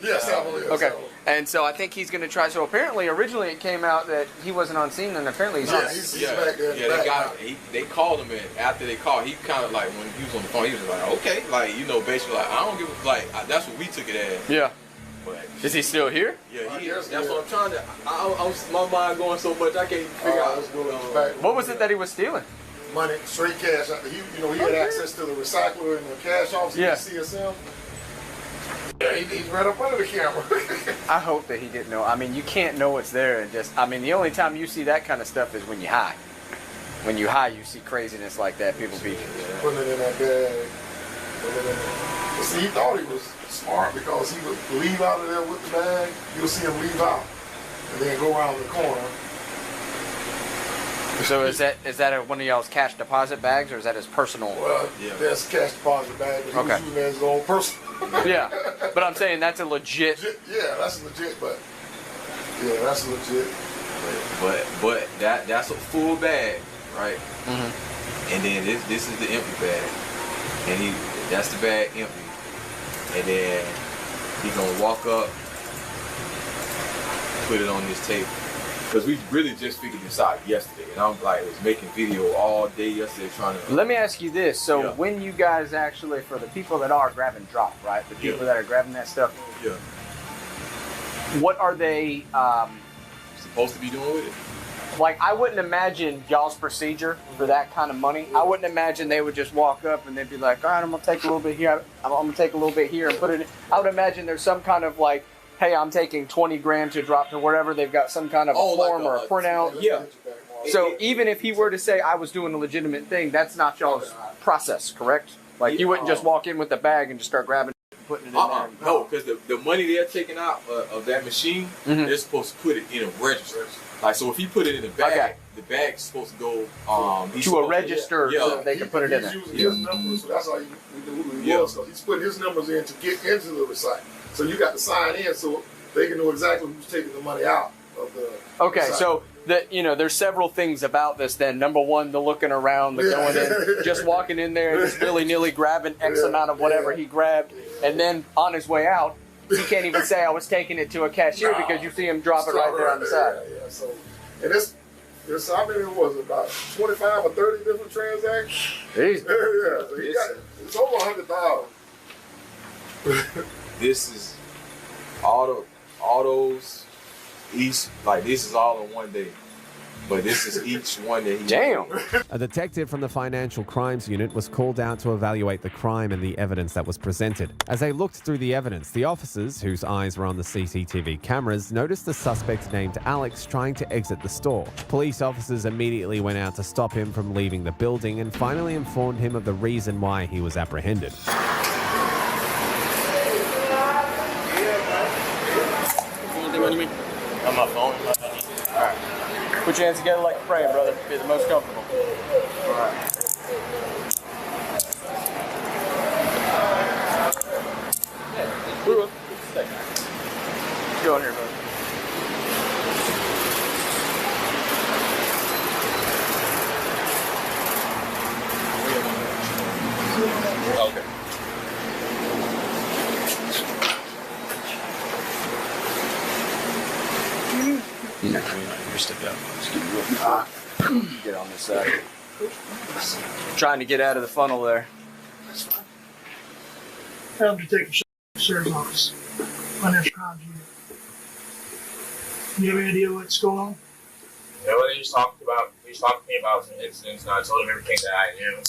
Yes, I believe Okay. so. And so I think he's going to try. So apparently, originally it came out that he wasn't on scene, and apparently he's on. He's back there. Yeah, they got him. They called him, and after they called, he kind of like, when he was on the phone, he was like, okay, like, you know, basically like, I don't give a, like, that's what we took it as. Yeah. But Is he still here? yeah, he is. That's what I'm trying to. My mind going so much, I can't figure out what's going on. What was it that he was stealing? Money, straight cash. He had access to the recycler and the cash office. Yeah. CSM. Yeah, he's right up under the camera. I hope that he didn't know. I mean, you can't know what's there and just. I mean, the only time you see that kind of stuff is when you hide. when you high, you see craziness like that. People be putting it in that bag. But see, he thought he was smart because he would leave out of there with the bag. You'll see him leave out and then go around the corner. So is that one of y'all's cash deposit bags, or is that his personal? Well, that's cash deposit bag, but he was using it as his own personal. Yeah, but I'm saying that's a legit. Yeah, that's legit, but yeah, that's legit. But that's a full bag, right? Mm-hmm. And then this is the empty bag, and that's the bag empty, and then he gonna walk up, put it on his table. Because we really just figured this out yesterday, and I'm like, was making video all day yesterday trying to. Let me ask you this: so when you guys actually, for the people that are grab and drop, right? The people that are grabbing that stuff. Yeah. What are they supposed to be doing with it? Like, I wouldn't imagine y'all's procedure for that kind of money. I wouldn't imagine they would just walk up and they'd be like, all right, I'm gonna take a little bit here. I'm gonna take a little bit here and put it in. I would imagine there's some kind of like, hey, I'm taking 20 grand to drop to wherever. They've got some kind of a form or a printout. Yeah. So even if he were to say I was doing a legitimate thing, that's not y'all's process, correct? Like, you wouldn't just walk in with the bag and just start grabbing it and putting it in there. No, because the money they're taking out of that machine, they're supposed to put it in a register. Like, so if he put it in a bag, the bag's supposed to go to a register so that they can put it in there. He's using his numbers, so that's how we knew who he was. So he's putting his numbers in to get into the recycle. So you got to sign in so they can know exactly who's taking the money out of the. Okay, so there's several things about this. Then number one, the looking around, the going in, just walking in there, and just willy-nilly grabbing X amount of whatever he grabbed, and then on his way out, he can't even say I was taking it to a cashier because you see him drop it right there on the side. Yeah. So, and this how many was it? About 25 or 30 different transactions. Jeez. Yeah. So he got it's over 100,000. This is all those each, like, this is all in one day. But this is each one that he... Damn! A detective from the Financial Crimes Unit was called out to evaluate the crime and the evidence that was presented. As they looked through the evidence, the officers, whose eyes were on the CCTV cameras, noticed the suspect named Alex trying to exit the store. Police officers immediately went out to stop him from leaving the building and finally informed him of the reason why he was apprehended. On my phone. All right. Put your hands together like a praying, brother. Be the most comfortable. All right. Go in here, brother. Okay. You're stepping up. Get on this side. Trying to get out of the funnel there. That's fine. I'm Detective Sheriff's Office, Financial Crimes Unit. You have any idea what's going on? Yeah, well, he was talking to me about some incidents, and I told him everything that I knew.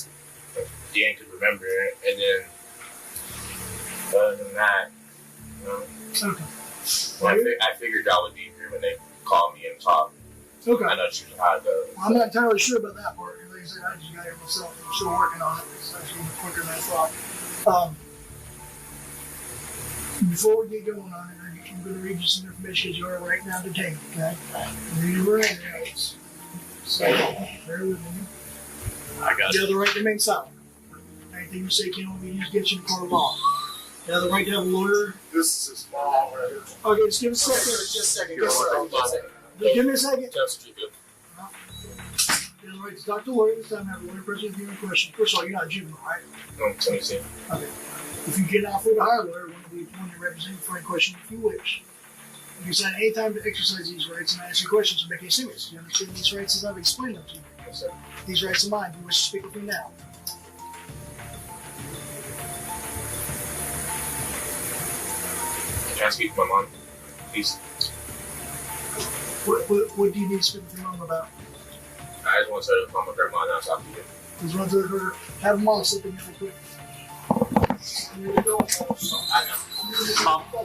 Dan could remember it, and then other than that, Okay. I figured y'all would be here when they called me and talked. Okay. I know she was how it goes. Well, I'm not entirely sure about that part. Like I said, I just got here myself. I'm still working on it. It's actually even quicker than I thought. Before we get going on it, I'm going to read you some information as you are right now detained, okay? Read your notes. So, bear with me. I got You have the right to remain silent. Anything you say can only be used against you in court of law. You have the right to have a lawyer. This is small right here. Okay, just give us a second. Just a second. Give me a second. You have the right to talk to a lawyer this time. Have a lawyer present if you have a question. First of all, you're not a juvenile, right? No, 26. Okay. If you cannot afford to hire a lawyer, one will be appointed to represent you for any question if you wish. You can sign any time to exercise these rights and I ask you questions or make any statements. Do you understand these rights as I've explained them to you? Yes, sir. These rights are mine. Do you wish to speak with me now? Can I speak to my mom, please? What do you need to speak with your mom about? I just want to call my grandma and I'll talk to you. Please run to her. Have mom slip in here real quick. Here we go. I know. Mom. I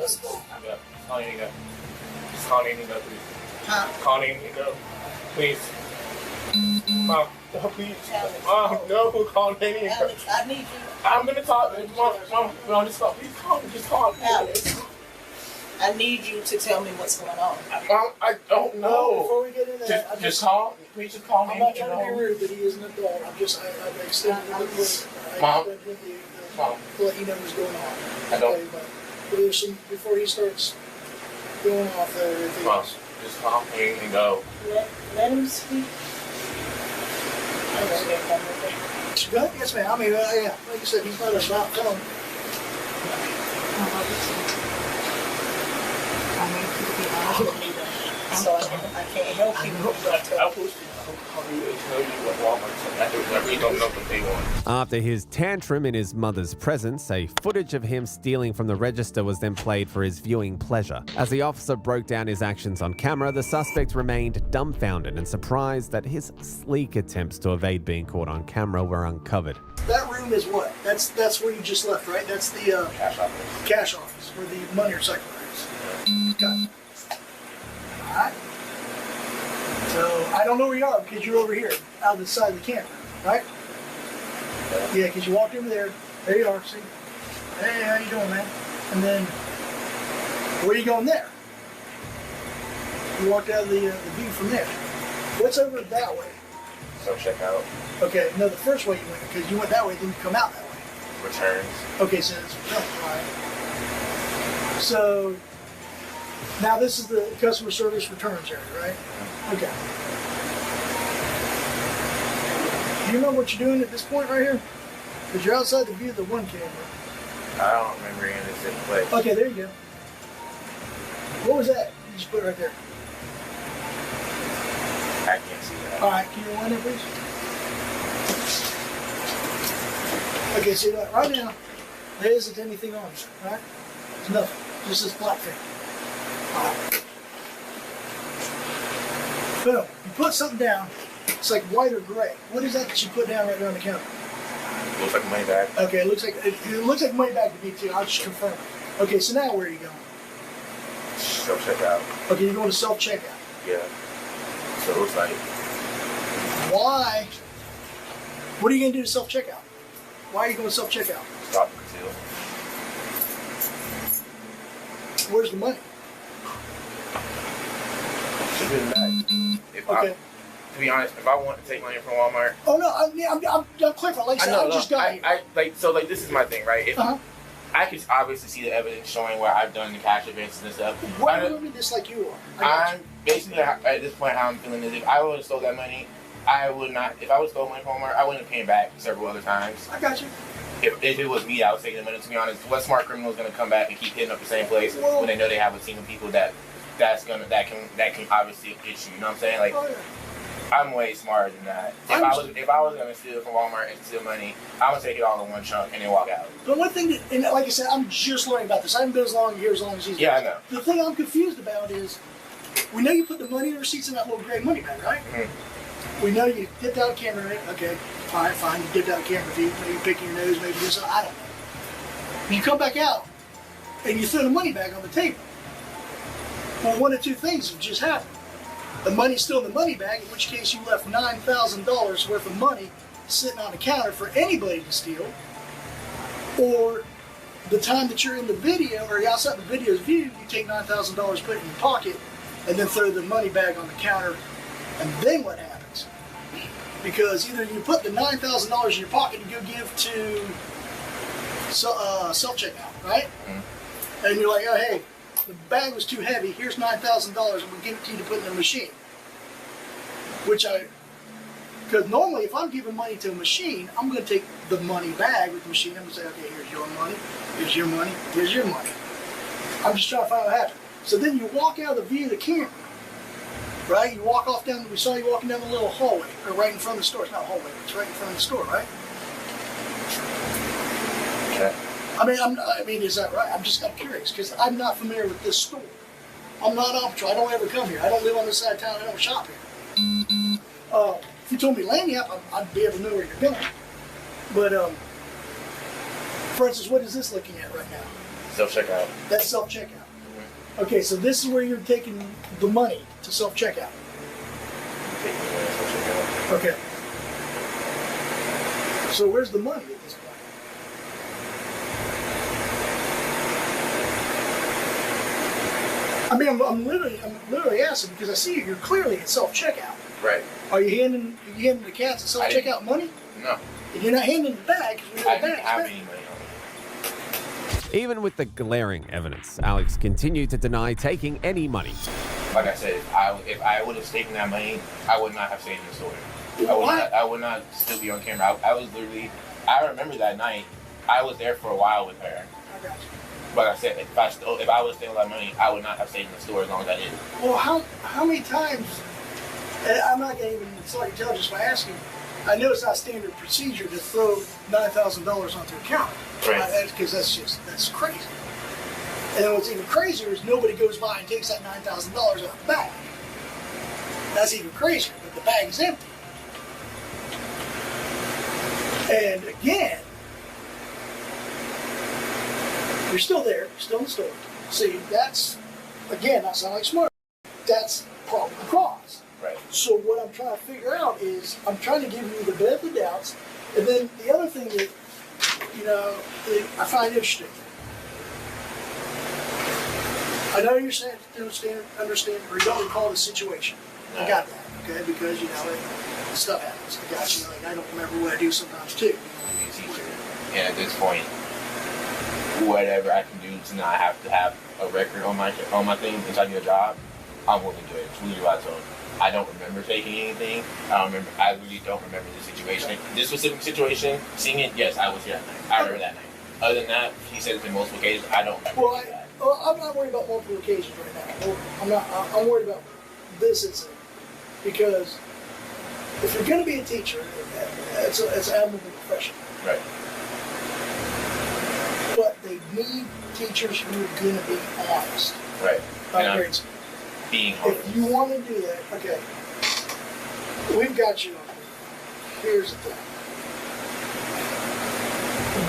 got. Call Nico. Just call Nico, please. Huh? Call Nico, please. Mom, please. Mom, no, call Nanny. Alex, I need you. I'm gonna talk. Mom, just call. Please call me. Just call me. Alex, I need you to tell me what's going on. Mom, I don't know. Before we get into that, Just call me. Please just call me. I'm not trying to be rude, but he is an adult. I'm extending the request. Mom. Mom. To let you know what's going on. I don't. Okay, but there's some, before he starts going off there, everything Mom, else. just call me and go. Let him speak. Go ahead, yes, ma'am. I mean, yeah, like you said, he's not about telling. So I can't help you. I really don't know what they want. After his tantrum in his mother's presence, a footage of him stealing from the register was then played for his viewing pleasure. As the officer broke down his actions on camera, the suspect remained dumbfounded and surprised that his sleek attempts to evade being caught on camera were uncovered. That room is what? That's where you just left, right? That's the cash office where the money recycler is. Got it. Alright. So I don't know where you are because you're over here, out of the side of the camera, right? Yeah, because you walked over there. There you are, see? Hey, how you doing, man? And then, where are you going there? You walked out of the view from there. What's over that way? So check out. Okay, no, the first way you went, because you went that way, then you come out that way. Returns. Okay, so it's returns, right? So, now this is the customer service returns area, right? Okay. Do you remember what you're doing at this point right here? Because you're outside the view of the one camera. I don't remember any of this in place. Okay, there you go. What was that you just put right there? I can't see that. All right, can you rewind it, please? Okay, see that right now, there isn't anything on it, right? There's nothing, just this black thing. All right. Boom, you put something down, it's like white or gray. What is that you put down right there on the counter? Looks like a money bag. Okay, it looks like money bag to me too. I'll just confirm it. Okay, so now where are you going? Self checkout. Okay, you're going to self checkout. Yeah. So it looks like. Why? What are you going to do to self checkout? Why are you going to self checkout? Stop and steal. Where's the money? Should be in the bag. If Okay. To be honest, if I want to take money from Walmart. Oh no, I'm clarifying. Like I said, I just got here. This is my thing, right? If I could obviously see the evidence showing where I've done the cash advances and stuff. Why are you this like you are? I'm basically at this point how I'm feeling is if I would have stole that money, I would not. If I would have stolen money from Walmart, I wouldn't have paid back several other times. I got you. If it was me, I was taking the money. To be honest, what smart criminal is going to come back and keep hitting up the same place when they know they have a team of people that can obviously get you? You know what I'm saying? Like. I'm way smarter than that. If I was gonna steal from Walmart and steal money, I would take it all in one chunk and then walk out. But one thing that, and like I said, I'm just learning about this. I haven't been as long here as long as these Yeah, guys. I know. The thing I'm confused about is, we know you put the money receipts in that little gray money bag, right? Mm-hmm. We know you dipped out a camera, right? Okay, fine. You dipped out a camera feed. Maybe picking your nose, maybe this. I don't know. You come back out and you throw the money bag on the table. Well, one of two things have just happened. The money's still in the money bag, in which case you left $9,000 worth of money sitting on the counter for anybody to steal. Or the time that you're in the video, or you're outside the video's view, you take $9,000, put it in your pocket, and then throw the money bag on the counter, and then what happens? Because either you put the $9,000 in your pocket to go give to self-checkout, right? Mm-hmm. And you're like, oh, hey, the bag was too heavy, here's $9,000, and we'll give it to you to put in the machine. Because normally if I'm giving money to a machine, I'm going to take the money bag with the machine. I'm going to say, okay, here's your money, here's your money, here's your money. I'm just trying to find out what happened. So then you walk out of the view of the camera, right? You walk off down, we saw you walking down the little hallway, or right in front of the store. It's not a hallway, it's right in front of the store, right? Okay. I mean, is that right? I'm curious, because I'm not familiar with this store. I'm not optional. I don't ever come here. I don't live on this side of town. I don't shop here. If you told me Lanyap, I'd be able to know where you're going. But, for instance, what is this looking at right now? Self-checkout. That's self-checkout. Mm-hmm. Okay, so this is where you're taking the money to self-checkout. Taking the money to self-checkout. Okay. So where's the money at this point? I mean, I'm literally asking because I see you're clearly at self-checkout. Right. Are you handing the cats at self-checkout money? No. And you're not handing the bag because I didn't have any money on me. Even with the glaring evidence, Alex continued to deny taking any money. Like I said, if I would have taken that money, I would not have stayed in the store. I would not still be on camera. I was literally, I remember that night, I was there for a while with her. I got you. Like I said, if I was stealing that money, I would not have stayed in the store as long as I did. Well, how many times, and I'm not going to even start to tell just by asking, I know it's not standard procedure to throw $9,000 onto a counter. Right. Because that's crazy. And then what's even crazier is nobody goes by and takes that $9,000 out of the bag. That's even crazier, but the bag is empty. And again, you're still there, you're still in the store. See, that's, again, not sound like smart. That's problem cause. Right. So what I'm trying to figure out is, I'm trying to give you the benefit of the doubts, and then the other thing that, that I find interesting. I know you're saying understand, or you don't recall the situation. I got that, okay? Because, stuff happens. I got you. Like, I don't remember what I do sometimes, too. And at this point, whatever I can do to not have to have a record on my thing until I get a job, I'm willing to do it. It's really what I told him. I don't remember taking anything. I really don't remember the situation. This specific situation, seeing it, yes, I was here that night. I remember that night. Other than that, he said it's been multiple occasions. I don't remember. Well, I'm not worried about multiple occasions right now. I'm worried about this incident. Because if you're going to be a teacher, it's an admirable profession. Right. But they need teachers who are going to be honest. Right. About being honest. If you want to do that, okay, we've got you on here. Here's the thing.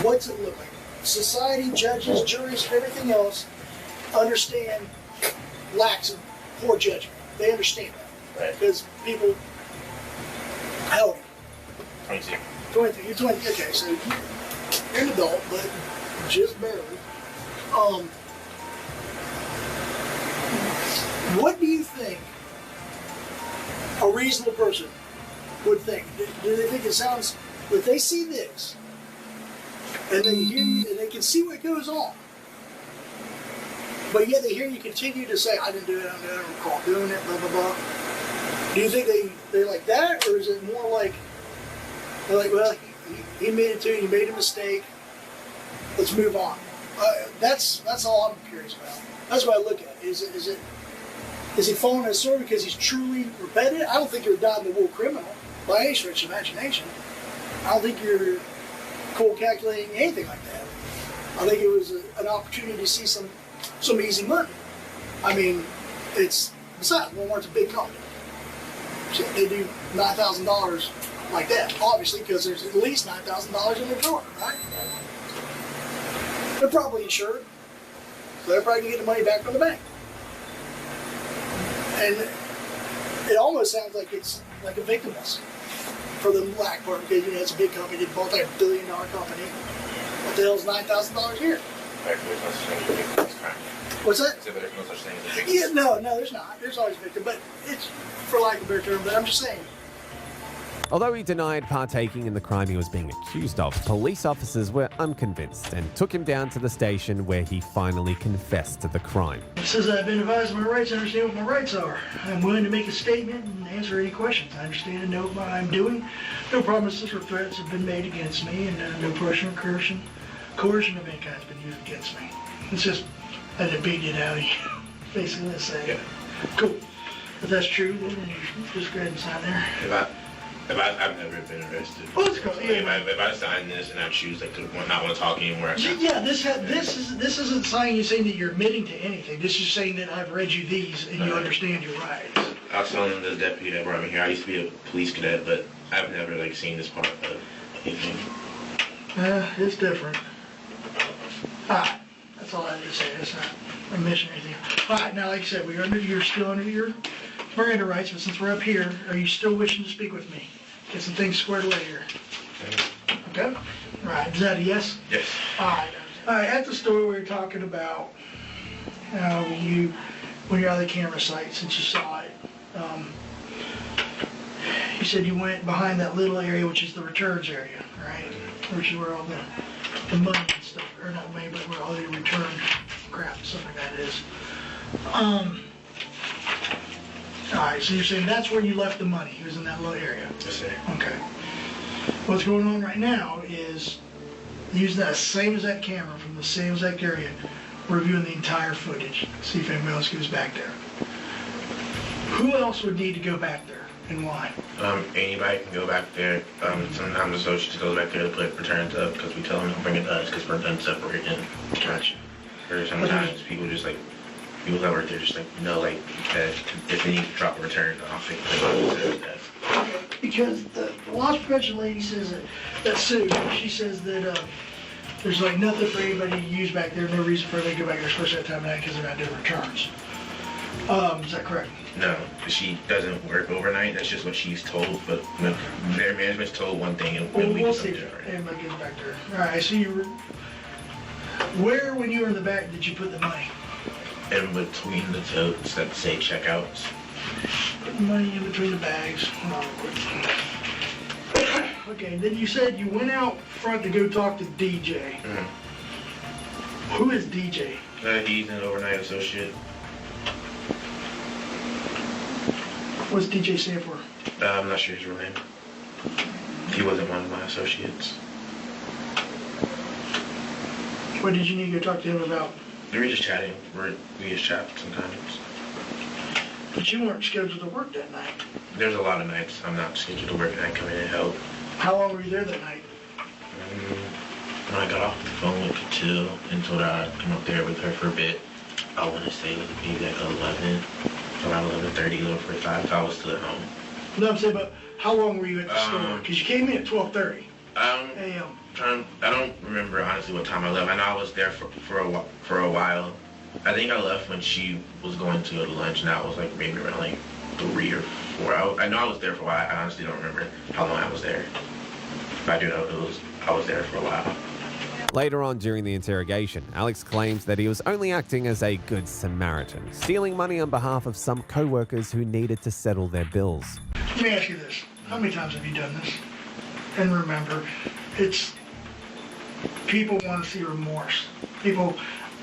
What's it look like? Society, judges, juries, everything else understand lacks of poor judgment. They understand that. Right. Because people, how old are you? 22. 23. You're 20. Okay, so you're an adult, but just barely. What do you think a reasonable person would think? Do they think it sounds, if they see this, and they hear you, and they can see what goes on, but yet they hear you continue to say, I didn't do it, I don't recall doing it, blah, blah, blah. Do you think they like that, or is it more like, they're like, well, he made it too, he made a mistake, let's move on? That's all I'm curious about. That's what I look at. Is he falling in a sword because he's truly repetitive? I don't think you're a dyed-in-the-wool criminal by any stretch of imagination. I don't think you're cold calculating anything like that. I think it was an opportunity to see some easy money. I mean, besides, Walmart's a big company. They do $9,000 like that, obviously, because there's at least $9,000 in their drawer, right? They're probably insured, so they're probably going to get the money back from the bank. And it almost sounds like it's like a victimless for the black part, because it's a big company, they bought like $1 billion company. What the hell is $9,000 a year? There's no such thing as a victimless crime. What's that? So there's no such thing as a victim. Yeah, no, there's not. There's always a victim, but it's, for lack of a better term, but I'm just saying. Although he denied partaking in the crime he was being accused of, police officers were unconvinced and took him down to the station where he finally confessed to the crime. It says I've been advised of my rights, I understand what my rights are. I'm willing to make a statement and answer any questions. I understand and know what I'm doing. No promises or threats have been made against me, and no pressure or coercion of any kind has been used against me. It's just, I didn't beat it out of you, basically the same. Yeah. Cool. If that's true, then you just go ahead and sign there. I've never been arrested. Oh, that's cool. Yeah. If I sign this and I choose to not want to talk anymore. Yeah, this isn't saying that you're admitting to anything. This is saying that I've read you these and you understand your rights. I was telling the deputy that brought me here, I used to be a police cadet, but I've never seen this part of anything. It's different. Alright, that's all I had to say. That's not a mission or anything. Alright, now like I said, you're still under your Miranda rights, but since we're up here, are you still wishing to speak with me? get some things squared away here. Okay? All right, is that a yes? Yes. All right. All right, at the store we were talking about how you, when you're out of the camera sight, since you saw it, you said you went behind that little area, which is the returns area, right? Which is where all the money and stuff, or not money, but where all your return crap and stuff like that is. All right, so you're saying that's where you left the money. It was in that little area. Yes, sir. Okay. What's going on right now is use that same exact camera from the same exact area, reviewing the entire footage, see if anybody else goes back there. Who else would need to go back there and why? Anybody can go back there. Sometimes associates go back there to put returns up because we tell them to bring it to us because we're done separating. Gotcha. Or sometimes people just like, people that work there just like, no, like, if they need to drop a return off, it. Because the loss prevention lady says that Sue, she says that there's like nothing for anybody to use back there, no reason for them to go back there, especially at that time of night because they're not doing returns. Is that correct? No, she doesn't work overnight. That's just what she's told. But their management's told one thing, and Well, we we'll do see something if different. anybody goes back there. All right, so you were, where when you were in the back did you put the money? In between the totes that say checkouts. Put the money in between the bags. Hold on real quick. Okay, then you said you went out front to go talk to DJ. Mm-hmm. Who is DJ? He's an overnight associate. What's DJ stand for? I'm not sure his real name. He wasn't one of my associates. What did you need to go talk to him about? We were just chatting. We just chat sometimes. But you weren't scheduled to work that night. There's a lot of nights I'm not scheduled to work and I come in and help. How long were you there that night? When I got off the phone with Katil and told her I'd come up there with her for a bit, I want to say it was maybe like 11, around 11:30, 11:45. I was still at home. No, I'm saying, but how long were you at the store? Because you came in at 12:30 a.m. I don't remember honestly what time I left. I know I was there for a while. I think I left when she was going to go to lunch, and that was like maybe around like 3 or 4. I know I was there for a while. I honestly don't remember how long I was there. But I do know I was there for a while. Later on during the interrogation, Alex claims that he was only acting as a good Samaritan, stealing money on behalf of some co-workers who needed to settle their bills. Let me ask you this. How many times have you done this? And remember, it's people want to see remorse. People,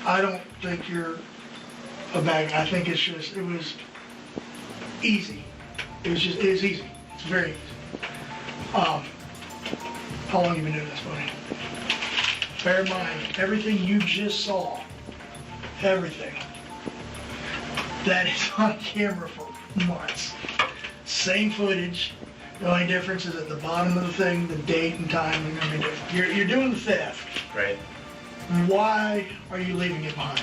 I don't think you're a bad guy. I think it's just, it was easy. It was easy. It's very easy. How long have you been doing this, buddy? Bear in mind, everything you just saw, everything, that is on camera for months. Same footage. The only difference is at the bottom of the thing, the date and time are going to be different. You're doing the theft. Right. Why are you leaving it behind?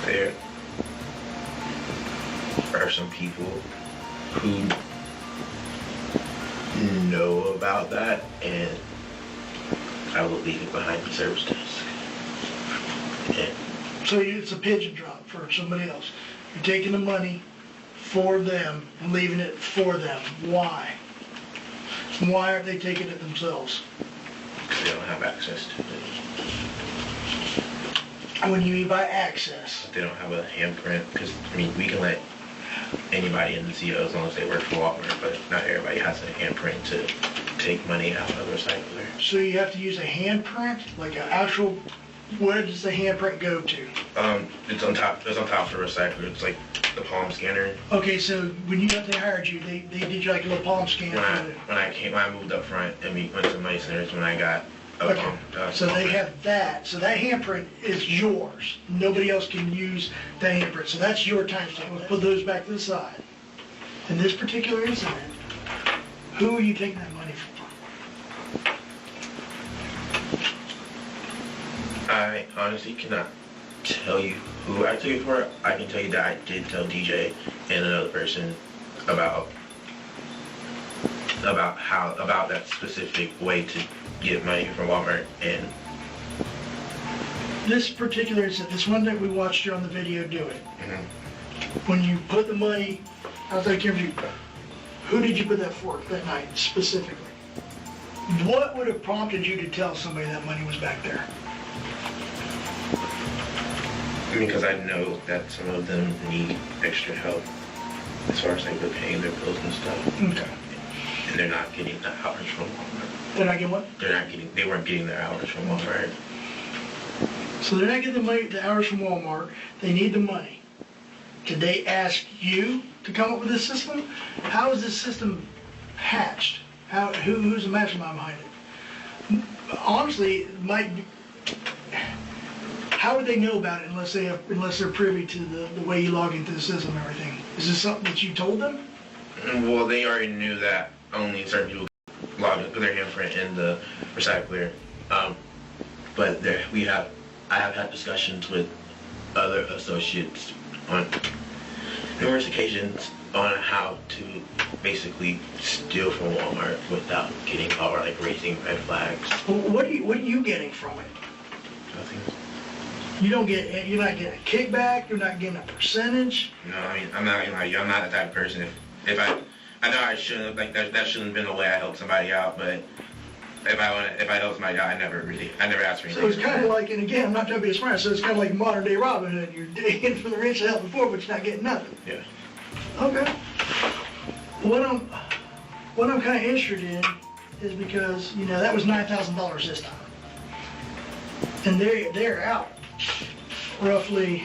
There are some people who know about that, and I will leave it behind the service desk. And So it's a pigeon drop for somebody else. You're taking the money for them and leaving it for them. Why? Why aren't they taking it themselves? because they don't have access to it. When you mean by access? They don't have a handprint, because, I mean, we can let anybody in the CO as long as they work for Walmart, but not everybody has a handprint to take money out of the recycler. So you have to use a handprint, like an actual, where does the handprint go to? It's on top of the recycler. It's like the palm scanner. Okay, so when they hired you, they did you like a little palm scan? When I moved up front and we went to Masoners, when I got So they have that. So that handprint is yours. Nobody else can use that handprint. So that's your timestamp. We'll put those back to the side. In this particular incident, who are you taking that money from? I honestly cannot tell you who I took it for. I can tell you that I did tell DJ and another person about that specific way to get money from Walmart. And This particular incident, this one that we watched you on the video do it. When you put the money, I was like, who did you put that for that night specifically? What would have prompted you to tell somebody that money was back there? Because I know that some of them need extra help as far as like with paying their bills and stuff. Okay. And they're not getting the hours from Walmart. They're not getting what? They weren't getting their hours from Walmart. So they're not getting the hours from Walmart. They need the money. Did they ask you to come up with this system? How is this system hatched? Who's the mastermind behind it? Honestly, how would they know about it unless they're privy to the way you log into the system and everything? Is this something that you told them? Well, they already knew that only certain people log in, put their handprint in the recycler. But I have had discussions with other associates on numerous occasions on how to basically steal from Walmart without getting caught or like raising red flags. Well, what are you getting from it? Nothing. You're not getting a kickback. You're not getting a percentage. No, I mean I'm not gonna lie to you. I'm not the type of person. If I know I shouldn't that shouldn't have been the way I helped somebody out, but if I help somebody out, I never asked for anything. So it's kind of like, and again, I'm not trying to be smart. So it's kind of like modern day Robin Hood. You're digging for the rich to help the poor, but you're not getting nothing. Yeah. Okay. What I'm kind of interested in is because that was $9,000 this time, and they're out roughly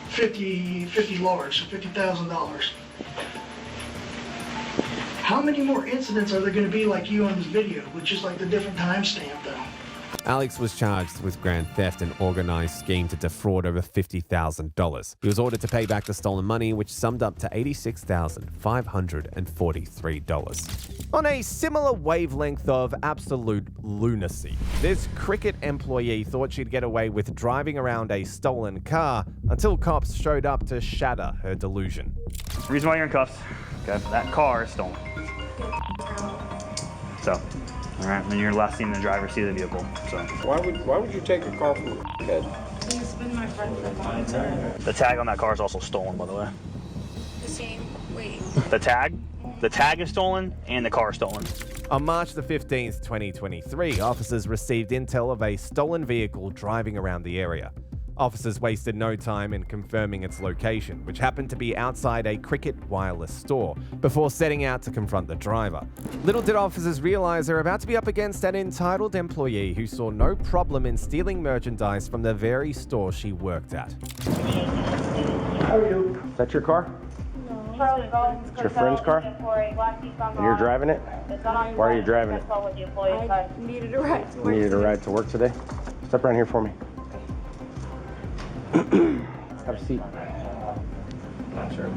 50 large, so $50,000. How many more incidents are there going to be like you on this video, with just like the different timestamp though? Alex was charged with grand theft and organized scheme to defraud over $50,000. He was ordered to pay back the stolen money, which summed up to $86,543. On a similar wavelength of absolute lunacy, this cricket employee thought she'd get away with driving around a stolen car until cops showed up to shatter her delusion. That's the reason why you're in cuffs. Okay, that car is stolen. So, all right, then you're last seen in the driver's seat of the vehicle. So, why would you take a car from a head? He's been my friend for a long time. the tag on that car is also stolen, by the way. The same. Wait. The tag is stolen, and the car is stolen. On March the 15th, 2023, officers received intel of a stolen vehicle driving around the area. Officers wasted no time in confirming its location, which happened to be outside a Cricket wireless store, before setting out to confront the driver. Little did officers realize they're about to be up against an entitled employee who saw no problem in stealing merchandise from the very store she worked at. How are you? Is that your car? It's your friend's car? And you're driving it? Why are you driving it? I needed a ride to work. You needed a ride to work today? Step around here for me. Have a seat. Not sure.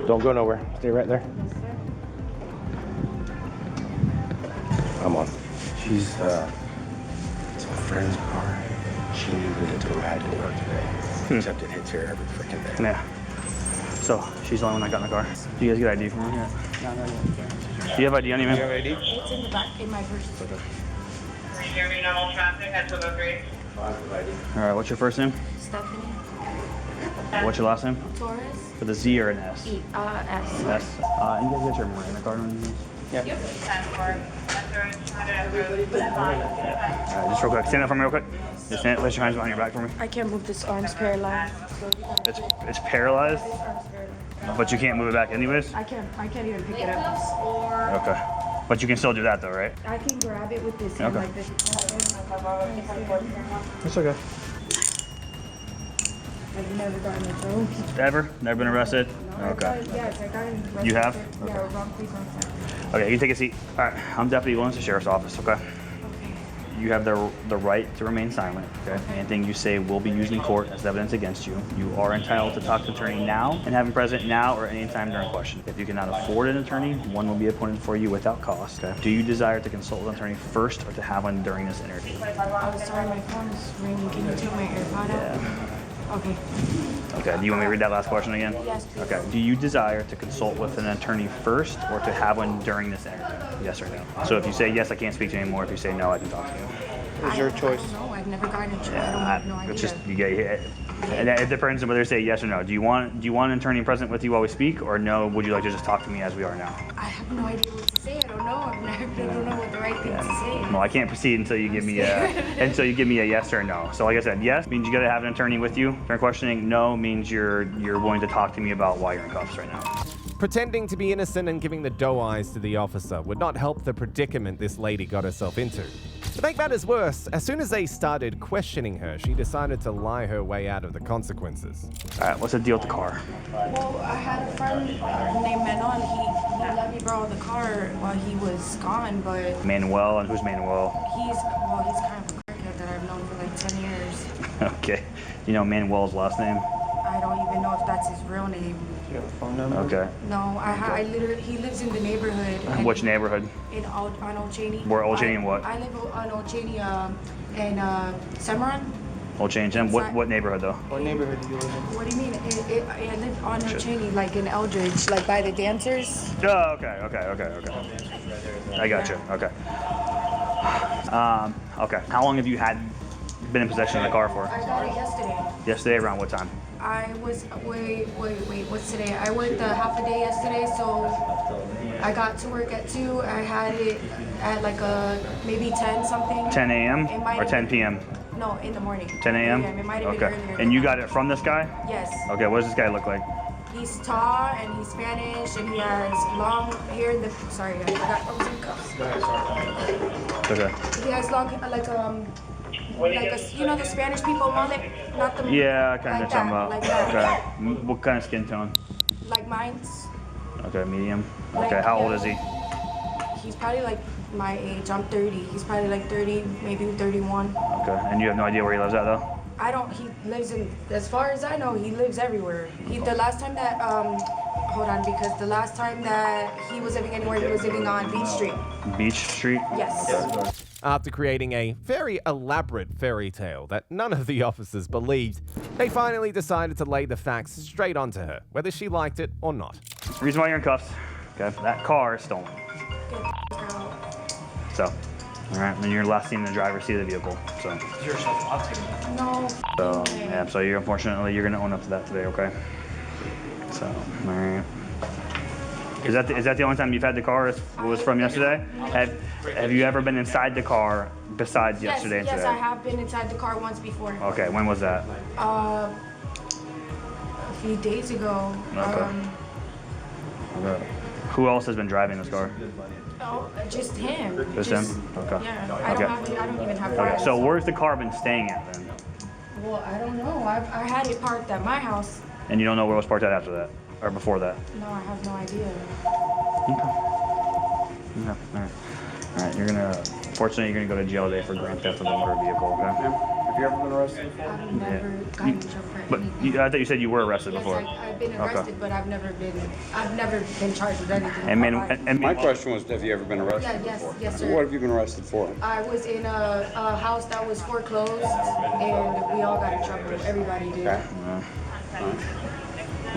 Don't go nowhere. Stay right there. I'm on. She's it's a friend's car. She needed it to ride to work today. Except it hits her every freaking day. Yeah. So, she's the only one that got in the car. Do you guys get ID from her? Yeah. No. Do you have ID on you, man? Do you have ID? It's in the back, in my purse. Okay. Normal traffic at 203. All right, what's your first name? Stephanie. What's your last name? Torres. With a Z or an S? S. S. You guys get your Marina card on you? Yeah. Yep. Alright, just real quick. Stand up for me real quick. Just stand, place your hands behind your back for me. I can't move this arm's paralyzed. It's paralyzed, but you can't move it back anyways? I can't even pick it up. Okay. But you can still do that though, right? I can grab it with this hand Okay. like this. It's okay. I've never gotten in trouble. Ever? Never been arrested? Okay. Yes, I got in. You have? Yeah, wrongfully contact. Okay, you can take a seat. Alright, I'm Deputy Williams, the Sheriff's Office, okay? You have the right to remain silent, okay? Anything you say will be used in court as evidence against you. You are entitled to talk to an attorney now and have him present now or any time during question. If you cannot afford an attorney, one will be appointed for you without cost, okay? Do you desire to consult with an attorney first or to have one during this interview? I'm sorry, my phone is ringing. Can you take my AirPod out? Okay. Okay, do you want me to read that last question again? Yes, please. Okay, do you desire to consult with an attorney first or to have one during this interview? Yes or no? So if you say yes, I can't speak to you anymore. If you say no, I can talk to you. It's your choice. No, I've never gotten a choice. I have no idea. It's just you get hit. And it depends on whether they say yes or no. Do you want an attorney present with you while we speak, or no? Would you like to just talk to me as we are now? I have no idea what to say. I don't know. I don't know what the right thing to say. Well, I can't proceed until you give me a yes or a no. So like I said, yes means you got to have an attorney with you during questioning. No means you're willing to talk to me about why you're in cuffs right now. Pretending to be innocent and giving the doe eyes to the officer would not help the predicament this lady got herself into. To make matters worse, as soon as they started questioning her, she decided to lie her way out of the consequences. All right, what's the deal with the car? Well, I had a friend named Manon. He let me borrow the car while he was gone, but Manuel, and who's Manuel? he's kind of a crackhead that I've known for like 10 years. Okay. You know Manuel's last name? I don't even know if that's his real name. Do you have a phone number? Okay. No, I literally, he lives in the neighborhood. and Which neighborhood? On Old Cheney. Where Old Cheney and what? I live on Old Cheney in Cimarron. Old Cheney. And what neighborhood though? What neighborhood do you live in? What do you mean? I live on Old Cheney, like in Eldridge, like by the dancers. Oh, okay. I got you. Okay. Okay. How long have you been in possession of the car for? I got it yesterday. Yesterday, around what time? I was, wait, what's today? I worked half a day yesterday, so I got to work at 2. I had it at like maybe 10 something. 10 a.m. or 10 p.m.? No, in the morning. 10 a.m.? Yeah, it might have been earlier. And you got it from this guy? Yes. Okay, what does this guy look like? He's tall and he's Spanish and he has long hair in the, sorry, I forgot I was in cuffs. Okay. He has long, you know the Spanish people mullet? Not the Yeah, I kind of like talking that, about. like that. Okay. What kind of skin tone? Like mine's. Okay, medium. Like, Okay, how old is he? He's probably like my age. I'm 30. He's probably like 30, maybe 31. Okay, and you have no idea where he lives at though? He lives in, as far as I know, he lives everywhere. The last time that, hold on, because the last time that he was living anywhere, he was living on Beach Street. Beach Street? Yes. After creating a very elaborate fairy tale that none of the officers believed, they finally decided to lay the facts straight onto her, whether she liked it or not. The reason why you're in cuffs, okay, that car is stolen. So, all right, and you're last seen in the driver's seat of the vehicle, so. No. So, yeah, so unfortunately, you're gonna own up to that today, okay? So, all right. Is that the only time you've had the car was from yesterday? Have you ever been inside the car besides yesterday and today? Yes, I have been inside the car once before. Okay, when was that? A few days ago. Okay. Okay. Who else has been driving this car? Oh, just him. Just him? Okay. Yeah, Okay. I don't even have Okay, so where's the car been staying at then? Well, I don't know. I had it parked at my house. And you don't know where it was parked at after that? Or before that? No, I have no idea. Okay. All right, unfortunately, you're gonna go to jail today for grand theft of a motor vehicle, okay? Have you ever been arrested before? I've never gotten in trouble for But anything. I thought you said you were arrested before. Yes, I've been arrested, Okay. but I've never been charged with anything. And My question was, have you ever been arrested Yeah, yes, before? yes, sir. What have you been arrested for? I was in a house that was foreclosed, and we all got in trouble. Everybody did. Okay.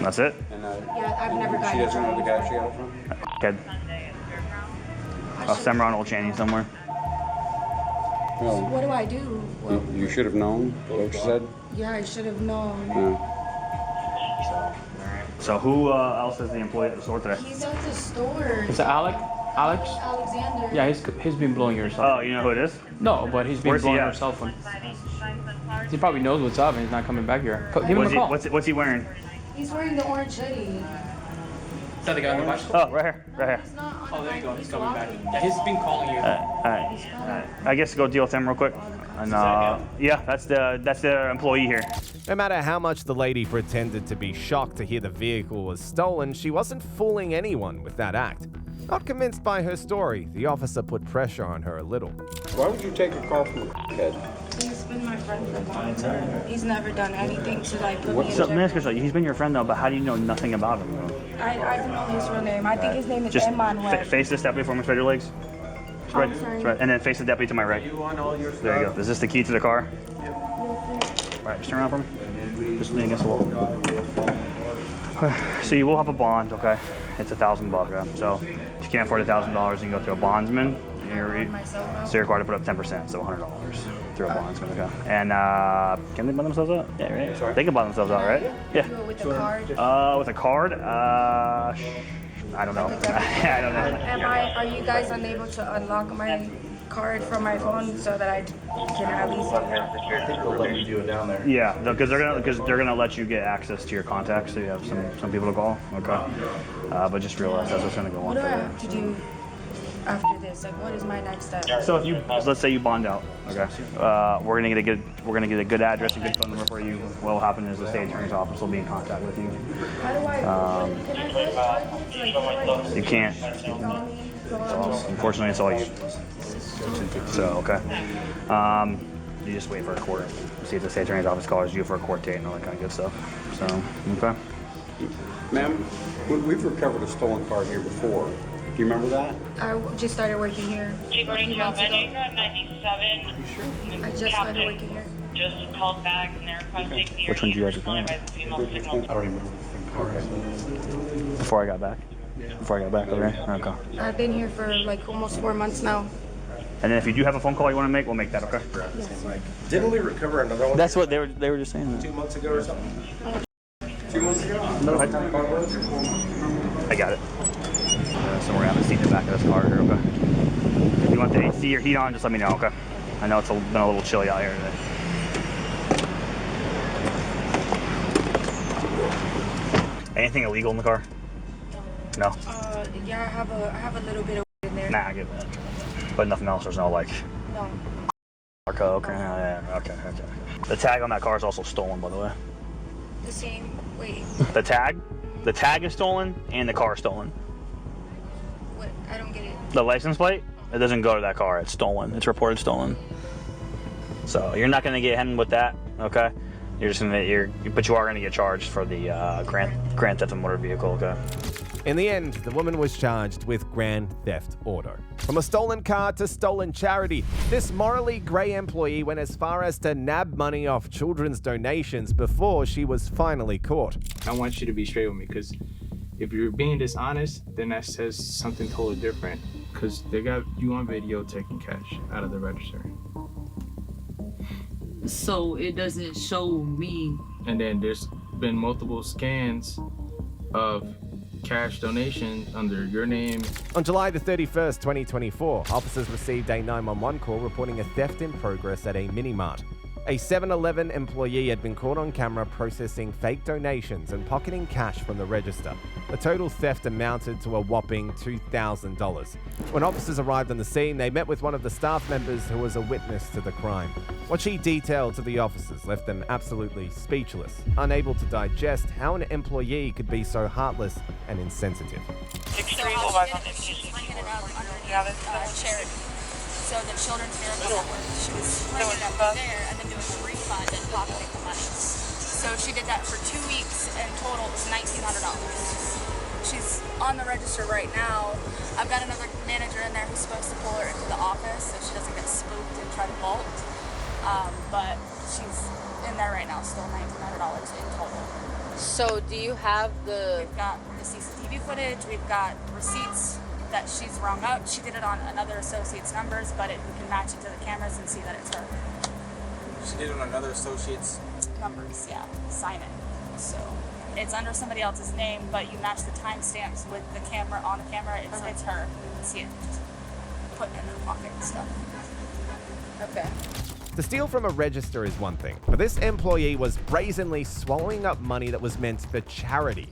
That's it? And, Yeah, I've never gotten she in doesn't know trouble. the guy she got it from? Kid. Somewhere on Old Cheney somewhere. Well, What do I do? Well, you should have known, what you said? yeah, I should have known. Yeah. So who else is the employee at the store today? He's at the store. Is it Alex? Alexander. Yeah, he's been blowing your cell phone. Oh, you know who it is? No, but he's been Where's he blowing at? your cell phone. He probably knows what's up and he's not coming back here. Give him a call. What's he wearing? He's wearing the orange hoodie. Is that the guy on the bicycle? Oh, right here. Oh, there you go. He's coming back. Yeah, he's been calling you. All right. I guess go deal with him real quick. And yeah, that's the employee here. No matter how much the lady pretended to be shocked to hear the vehicle was stolen, she wasn't fooling anyone with that act. Not convinced by her story, the officer put pressure on her a little. Why would you take a car from a kid? He's been my friend for a long time. He's never done anything to like put me in What's up, jeopardy. man? He's been your friend though, but how do you know nothing about him? Though? I don't know his real name. I think his name is Just Emmanuel. face this deputy for me, spread your legs. Spread, sorry. spread, and then face the deputy to my right. There you go. Is this the key to the car? All right, just turn around for me. Just lean against the wall. So you will have a bond, okay? It's $1,000, okay? So if you can't afford $1,000, you can go to a bondsman, on my cell phone. So you're required to put up 10%, so $100 through a bond. Okay. And can they buy themselves out? Yeah, right. Sorry. They can buy themselves out, right? Yeah. Do it with a card. With a card? I don't know. I don't know. Are you guys unable to unlock my card from my phone so that I can at least? I think they'll let you do it down there. Yeah, because they're gonna let you get access to your contacts, so you have some people to call. Okay. But just realize that's what's gonna go on. What do I have to do after this? Like, what is my next step? So if let's say you bond out, okay, we're gonna get a good address, a good phone number for you. What will happen is the state attorney's office will be in contact with you. How do I? You can't. Unfortunately, it's all you. So okay. You just wait for a court. See if the state attorney's office calls you for a court date and all that kind of good stuff. So okay. Ma'am, we've recovered a stolen car here before. Do you remember that? I just started working here. Morning, Joe. 97. I just started working here. Just called back and they're requesting the Which one did you guys record? I don't even remember. Before I got back? Yeah. Before I got back, okay? Okay. I've been here for like almost 4 months now. And then if you do have a phone call you want to make, we'll make that, okay? Yes. Didn't we recover another one? That's what they were just saying. 2 months ago or something? 2 months ago? No, I got it. So we're gonna have a seat in the back of this car here, okay? If you want the AC or heat on, just let me know, okay? I know it's been a little chilly out here today. Anything illegal in the car? No? Yeah, I have a little bit of in there. Nah, I get that. But nothing else, there's no like... No. Okay, okay. The tag on that car is also stolen, by the way. The same, wait. The tag is stolen and the car is stolen. What? I don't get it. The license plate, it doesn't go to that car, it's stolen. It's reported stolen. So you're not gonna get hit with that, okay? But you are gonna get charged for the grand theft of motor vehicle, okay? In the end, the woman was charged with grand theft auto. From a stolen car to stolen charity, this morally grey employee went as far as to nab money off children's donations before she was finally caught. I want you to be straight with me, because if you're being dishonest, then that says something totally different, because they got you on video taking cash out of the register. So it doesn't show me. And then there's been multiple scans of cash donation under your name. On July the 31st, 2024, officers received a 911 call reporting a theft in progress at a mini-mart. A 7-Eleven employee had been caught on camera processing fake donations and pocketing cash from the register. The total theft amounted to a whopping $2,000. When officers arrived on the scene, they met with one of the staff members who was a witness to the crime. What she detailed to the officers left them absolutely speechless, unable to digest how an employee could be so heartless and insensitive. Charity. So the children's miracle network. She was bringing it up there and then doing a refund and pocketing the money. So she did that for 2 weeks, and total it was $1,900. She's on the register right now. I've got another manager in there who's supposed to pull her into the office so she doesn't get spooked and try to vault. But she's in there right now, still $1,900 in total. So do you have We've got the CCTV footage, we've got receipts that she's rung up. She did it on another associate's numbers, but we can match it to the cameras and see that it's her. She did it on another associate's numbers, yeah. Sign it. So it's under somebody else's name, but you match the timestamps with the camera on the camera. It's her. You can see it putting it in her pocket and stuff. Okay. To steal from a register is one thing, but this employee was brazenly swallowing up money that was meant for charity.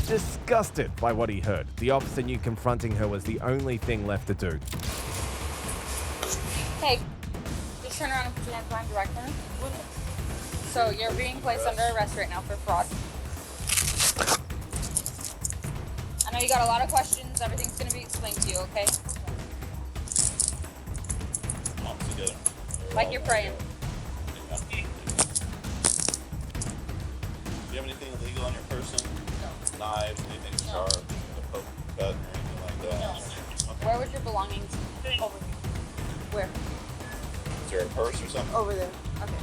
Disgusted by what he heard, the officer knew confronting her was the only thing left to do. Hey, just turn around and put your hands behind your back corner. So you're being placed under arrest right now for fraud. I know you got a lot of questions. Everything's going to be explained to you, okay? Like you're praying. Do you have anything illegal on your person? Knives, anything sharp, a poke cut, or anything like that? No. Okay. Where was your belongings? Over here. Where? Is there a purse or something? Over there. Okay.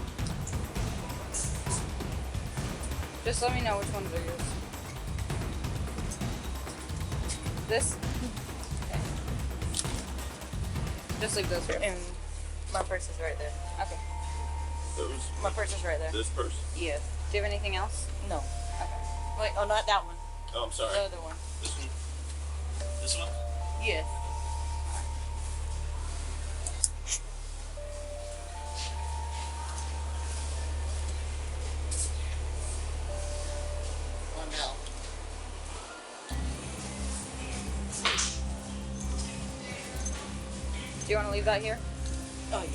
Just let me know which ones are yours. This? Okay. Just leave those here. And my purse is right there. Okay. My purse is right there. This purse? Yes. Do you have anything else? No. Okay. Wait, oh, not that one. Oh, I'm sorry. The other one. This one? This one? Yes. Do you want to leave that here? Oh, yeah.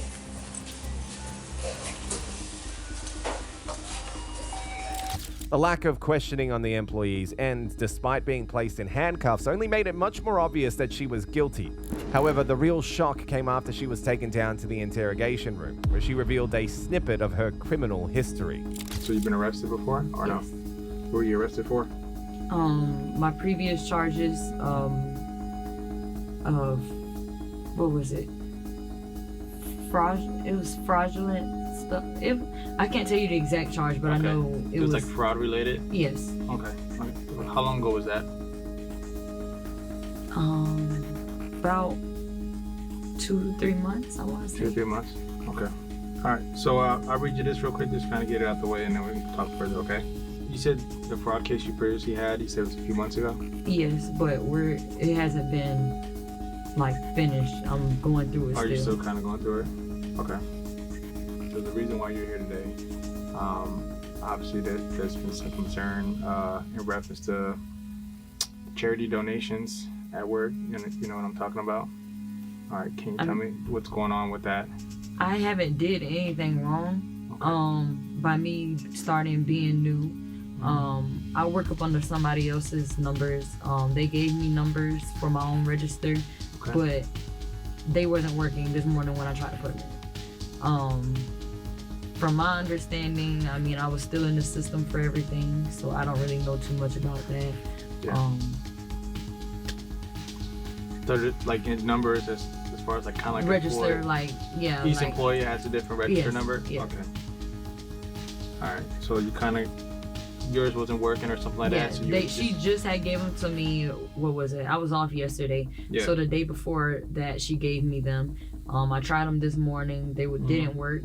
The lack of questioning on the employee's end, despite being placed in handcuffs, only made it much more obvious that she was guilty. However, the real shock came after she was taken down to the interrogation room, where she revealed a snippet of her criminal history. So you've been arrested before, or no? What were you arrested for? My previous charges of what was it? It was fraudulent stuff. I can't tell you the exact charge, but I know it was like fraud related. Yes. Okay. How long ago was that? About 2 to 3 months, I want to say. 2 to 3 months. Okay. All right. So I'll read you this real quick, just kind of get it out the way, and then we can talk further. Okay. You said the fraud case you previously had. You said it was a few months ago. Yes, but it hasn't been like finished. I'm going through it. Are you still kind of going through it? Okay. So the reason why you're here today, obviously there's been some concern in reference to charity donations at work. You know what I'm talking about? All right, can you tell me what's going on with that? I haven't did anything wrong. By me starting being new, I work up under somebody else's numbers. They gave me numbers for my own register, but they wasn't working this morning when I tried to put them in. From my understanding, I mean, I was still in the system for everything, so I don't really know too much about that. Yeah. So like in numbers as far as like kind of like register, employee, each employee has a different register number. Yes. Okay. All right. So you kind of yours wasn't working or something like that. So she just had gave them to me. What was it? I was off yesterday, so the day before that she gave me them. I tried them this morning. They didn't work.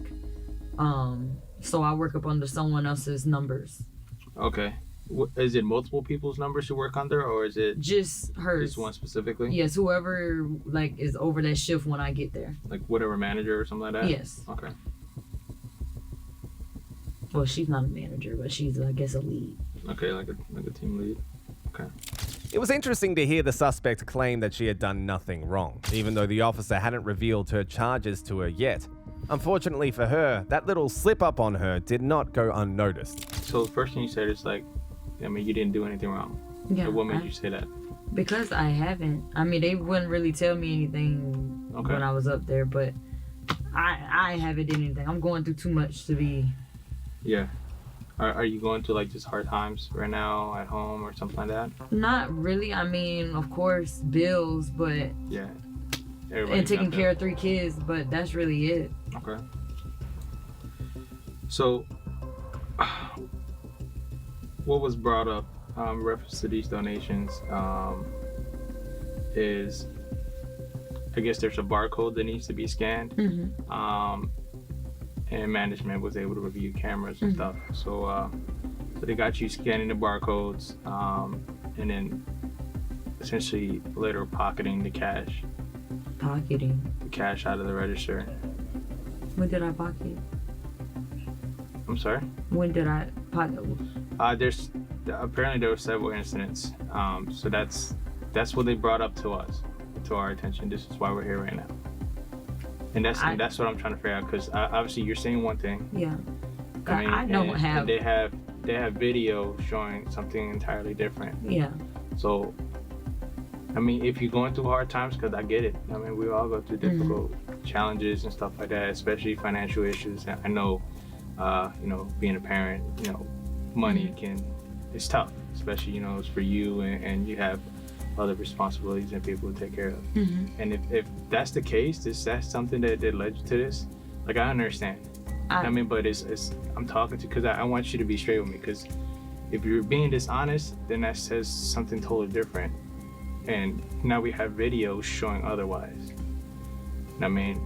So I work up under someone else's numbers. Okay. Is it multiple people's numbers you work under, or is it just hers? Just one specifically? Yes, whoever like is over that shift when I get there. Like whatever manager or something like that? Yes. Okay. Well, she's not a manager, but she's, I guess, a lead. Okay, like a team lead. Okay. It was interesting to hear the suspect claim that she had done nothing wrong, even though the officer hadn't revealed her charges to her yet. Unfortunately for her, that little slip-up on her did not go unnoticed. So the first thing you said is like, I mean, you didn't do anything wrong. Yeah. So what made you say that? Because I haven't. I mean, they wouldn't really tell me anything when I was up there, but I haven't did anything. I'm going through too much to be... Yeah. Are you going through like just hard times right now at home or something like that? Not really. I mean, of course, bills, but... Yeah. And taking care of 3 kids, but that's really it. Okay. So, what was brought up in reference to these donations is, I guess there's a barcode that needs to be scanned. And management was able to review cameras and stuff. So they got you scanning the barcodes and then essentially later pocketing the cash. Pocketing? The cash out of the register. When did I pocket? I'm sorry? When did I pocket? Apparently there were several incidents. So that's what they brought up to us, to our attention. This is why we're here right now. And that's what I'm trying to figure out, because obviously you're saying one thing. Yeah. I mean, I don't have. And they have video showing something entirely different. Yeah. So, I mean, if you're going through hard times, because I get it. I mean, we all go through difficult challenges and stuff like that, especially financial issues. And I know, being a parent, money it's tough, especially, it's for you and you have other responsibilities and people to take care of. And if that's the case, that's something that led you to this, like, I understand. But it's I'm talking to, because I want you to be straight with me, because if you're being dishonest, then that says something totally different. And now we have videos showing otherwise. I mean,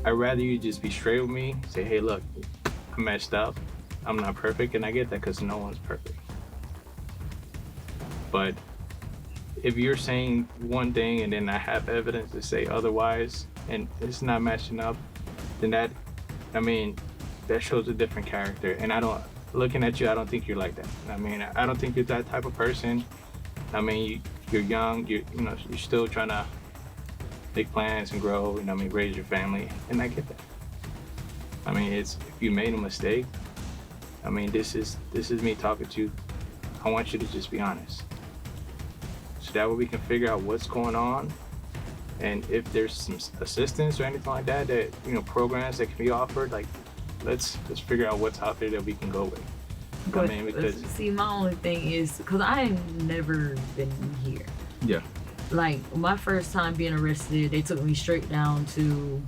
I'd rather you just be straight with me, say, hey, look, I messed up. I'm not perfect, and I get that because no one's perfect. But if you're saying one thing and then I have evidence to say otherwise, and it's not matching up, then that shows a different character. And looking at you, I don't think you're like that. I mean, I don't think you're that type of person. I mean, you're young, you're still trying to make plans and grow, raise your family, and I get that. I mean, if you made a mistake, I mean, this is me talking to you. I want you to just be honest. So that way we can figure out what's going on, and if there's some assistance or anything like that, programs that can be offered, like, let's figure out what's out there that we can go with. But, I mean, because see, my only thing is, because I ain't never been here. Yeah. Like, my first time being arrested, they took me straight down to,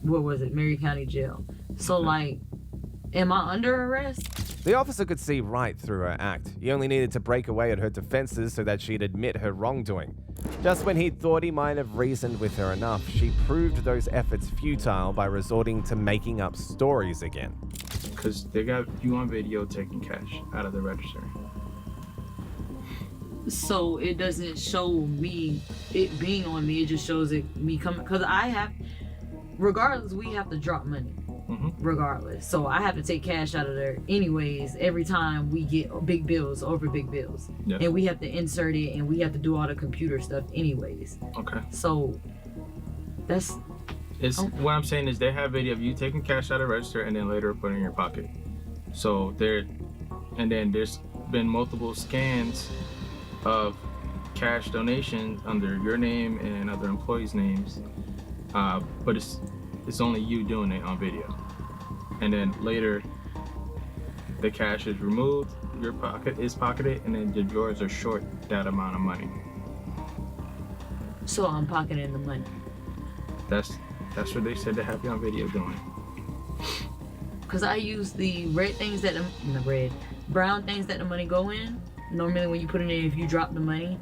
what was it, Mary County Jail. So, like, am I under arrest? The officer could see right through her act. He only needed to break away at her defenses so that she'd admit her wrongdoing. Just when he thought he might have reasoned with her enough, she proved those efforts futile by resorting to making up stories again. Because they got you on video taking cash out of the register. So it doesn't show me it being on me, it just shows it me coming, because regardless, we have to drop money. Regardless, so I have to take cash out of there anyways every time we get big bills over big bills. Yes. And we have to insert it and we have to do all the computer stuff anyways. Okay, so what I'm saying is they have video of you taking cash out of the register and then later put it in your pocket. So and then there's been multiple scans of cash donations under your name and other employees' names, but it's only you doing it on video. And then later, the cash is removed, your pocket is pocketed, and then the drawers are short that amount of money. So I'm pocketing the money. That's what they said they have you on video doing. Cause I use the brown things that the money go in. Normally when you put it in, if you drop the money,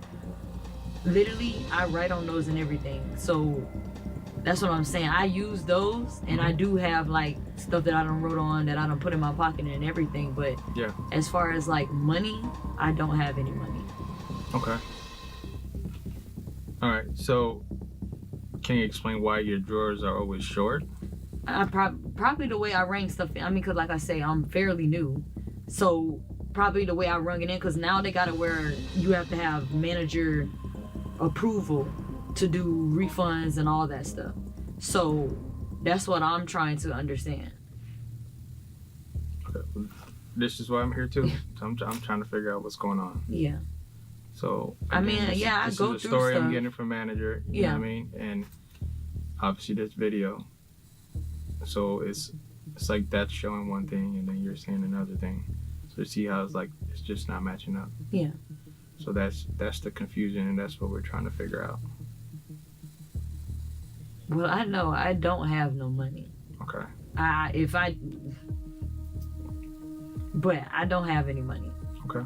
literally I write on those and everything. So that's what I'm saying. I use those, and I do have like stuff that I done wrote on that I done put in my pocket and everything. But yeah, as far as like money, I don't have any money. Okay. All right. So, can you explain why your drawers are always short? Probably the way I rang stuff in. I mean, cause like I say, I'm fairly new, so probably the way I rung it in. Cause now they got it where you have to have manager approval to do refunds and all that stuff. So that's what I'm trying to understand. Okay. This is why I'm here too. So I'm trying to figure out what's going on. Yeah. So I mean, I go through this is a story stuff. I'm getting from manager. You know what I mean? And obviously there's video. So it's like that's showing one thing and then you're saying another thing. So you see how it's just not matching up. Yeah. So that's the confusion, and that's what we're trying to figure out. Well, I know I don't have no money. Okay. But I don't have any money. Okay.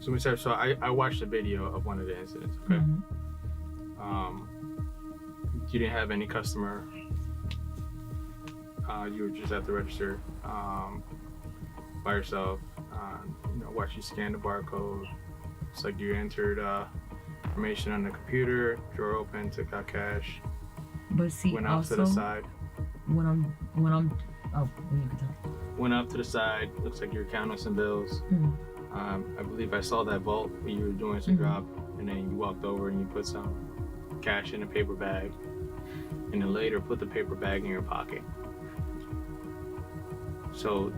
So I watched the video of one of the incidents. Okay. You didn't have any customer. You were just at the register by yourself. Watch you scan the barcode. It's like you entered information on the computer, drawer open, took out cash. But see, went off to the side. When I'm you can tell. Went off to the side. Looks like you're counting some bills. I believe I saw that vault when you were doing some drop, and then you walked over and you put some cash in a paper bag, and then later put the paper bag in your pocket. So,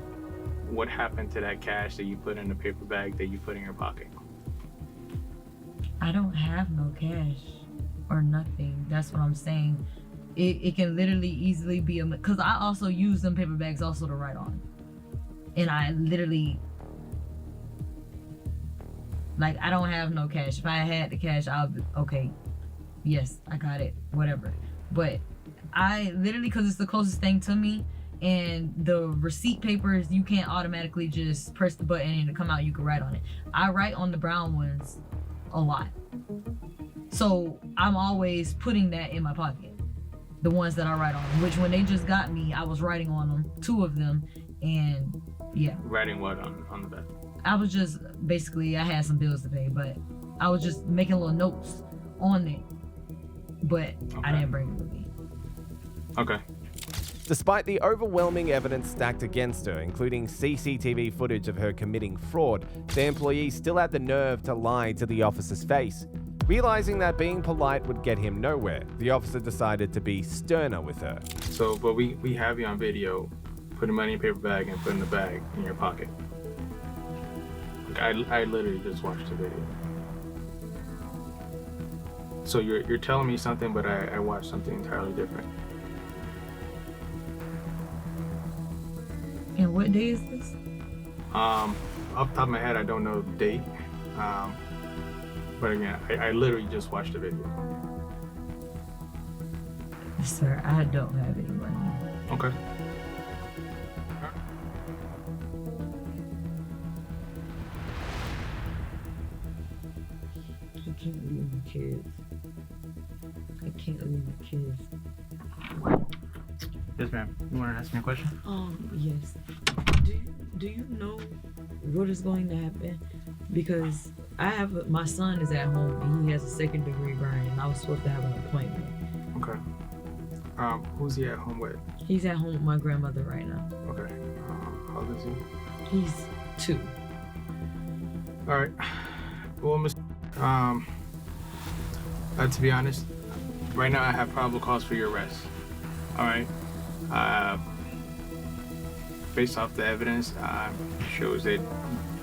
what happened to that cash that you put in the paper bag that you put in your pocket? I don't have no cash or nothing. That's what I'm saying. It can literally easily be because I also use them paper bags also to write on. And I literally, I don't have no cash. If I had the cash, I'll be, okay, yes, I got it, whatever. But I literally, because it's the closest thing to me, and the receipt papers, you can't automatically just press the button and it come out, you can write on it. I write on the brown ones a lot. So I'm always putting that in my pocket. The ones that I write on, which when they just got me, I was writing on them, 2 of them, and yeah. Writing what on the back? I was just, basically, I had some bills to pay, but I was just making little notes on it, but I didn't bring it with me. Okay. Despite the overwhelming evidence stacked against her, including CCTV footage of her committing fraud, the employee still had the nerve to lie to the officer's face. Realizing that being polite would get him nowhere, the officer decided to be sterner with her. So, but we have you on video, putting money in a paper bag and putting the bag in your pocket. Like, I literally just watched the video. So you're telling me something, but I watched something entirely different. And what day is this? Off the top of my head, I don't know the date. But again, I literally just watched the video. Sir, I don't have any money. Okay. I can't leave my kids. I can't leave my kids. Yes, ma'am. You want to ask me a question? Yes. Do you know what is going to happen? Because my son is at home and he has a 2nd degree burn and I was supposed to have an appointment. Okay. Who's he at home with? He's at home with my grandmother right now. Okay. How old is he? He's 2. All right. Well, Miss, to be honest, right now I have probable cause for your arrest. All right. Based off the evidence, shows that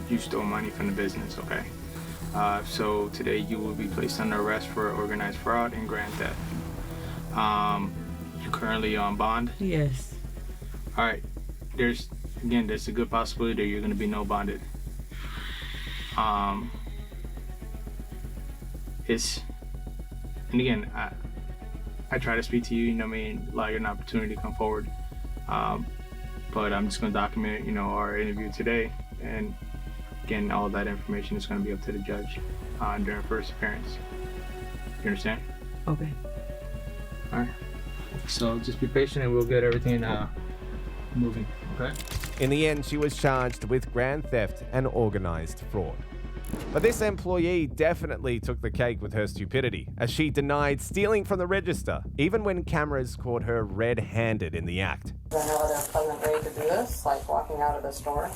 you stole money from the business. Okay. So today you will be placed under arrest for organized fraud and grand theft. You're currently on bond? Yes. All right. There's a good possibility that you're going to be no bonded. And again, I try to speak to you, allow you an opportunity to come forward. But I'm just going to document, our interview today. And again, all that information is going to be up to the judge during first appearance. You understand? Okay. All right. So just be patient and we'll get everything moving, okay? In the end, she was charged with grand theft and organized fraud. But this employee definitely took the cake with her stupidity, as she denied stealing from the register, even when cameras caught her red-handed in the act. Do I know other pleasant way to do this, like walking out of the store?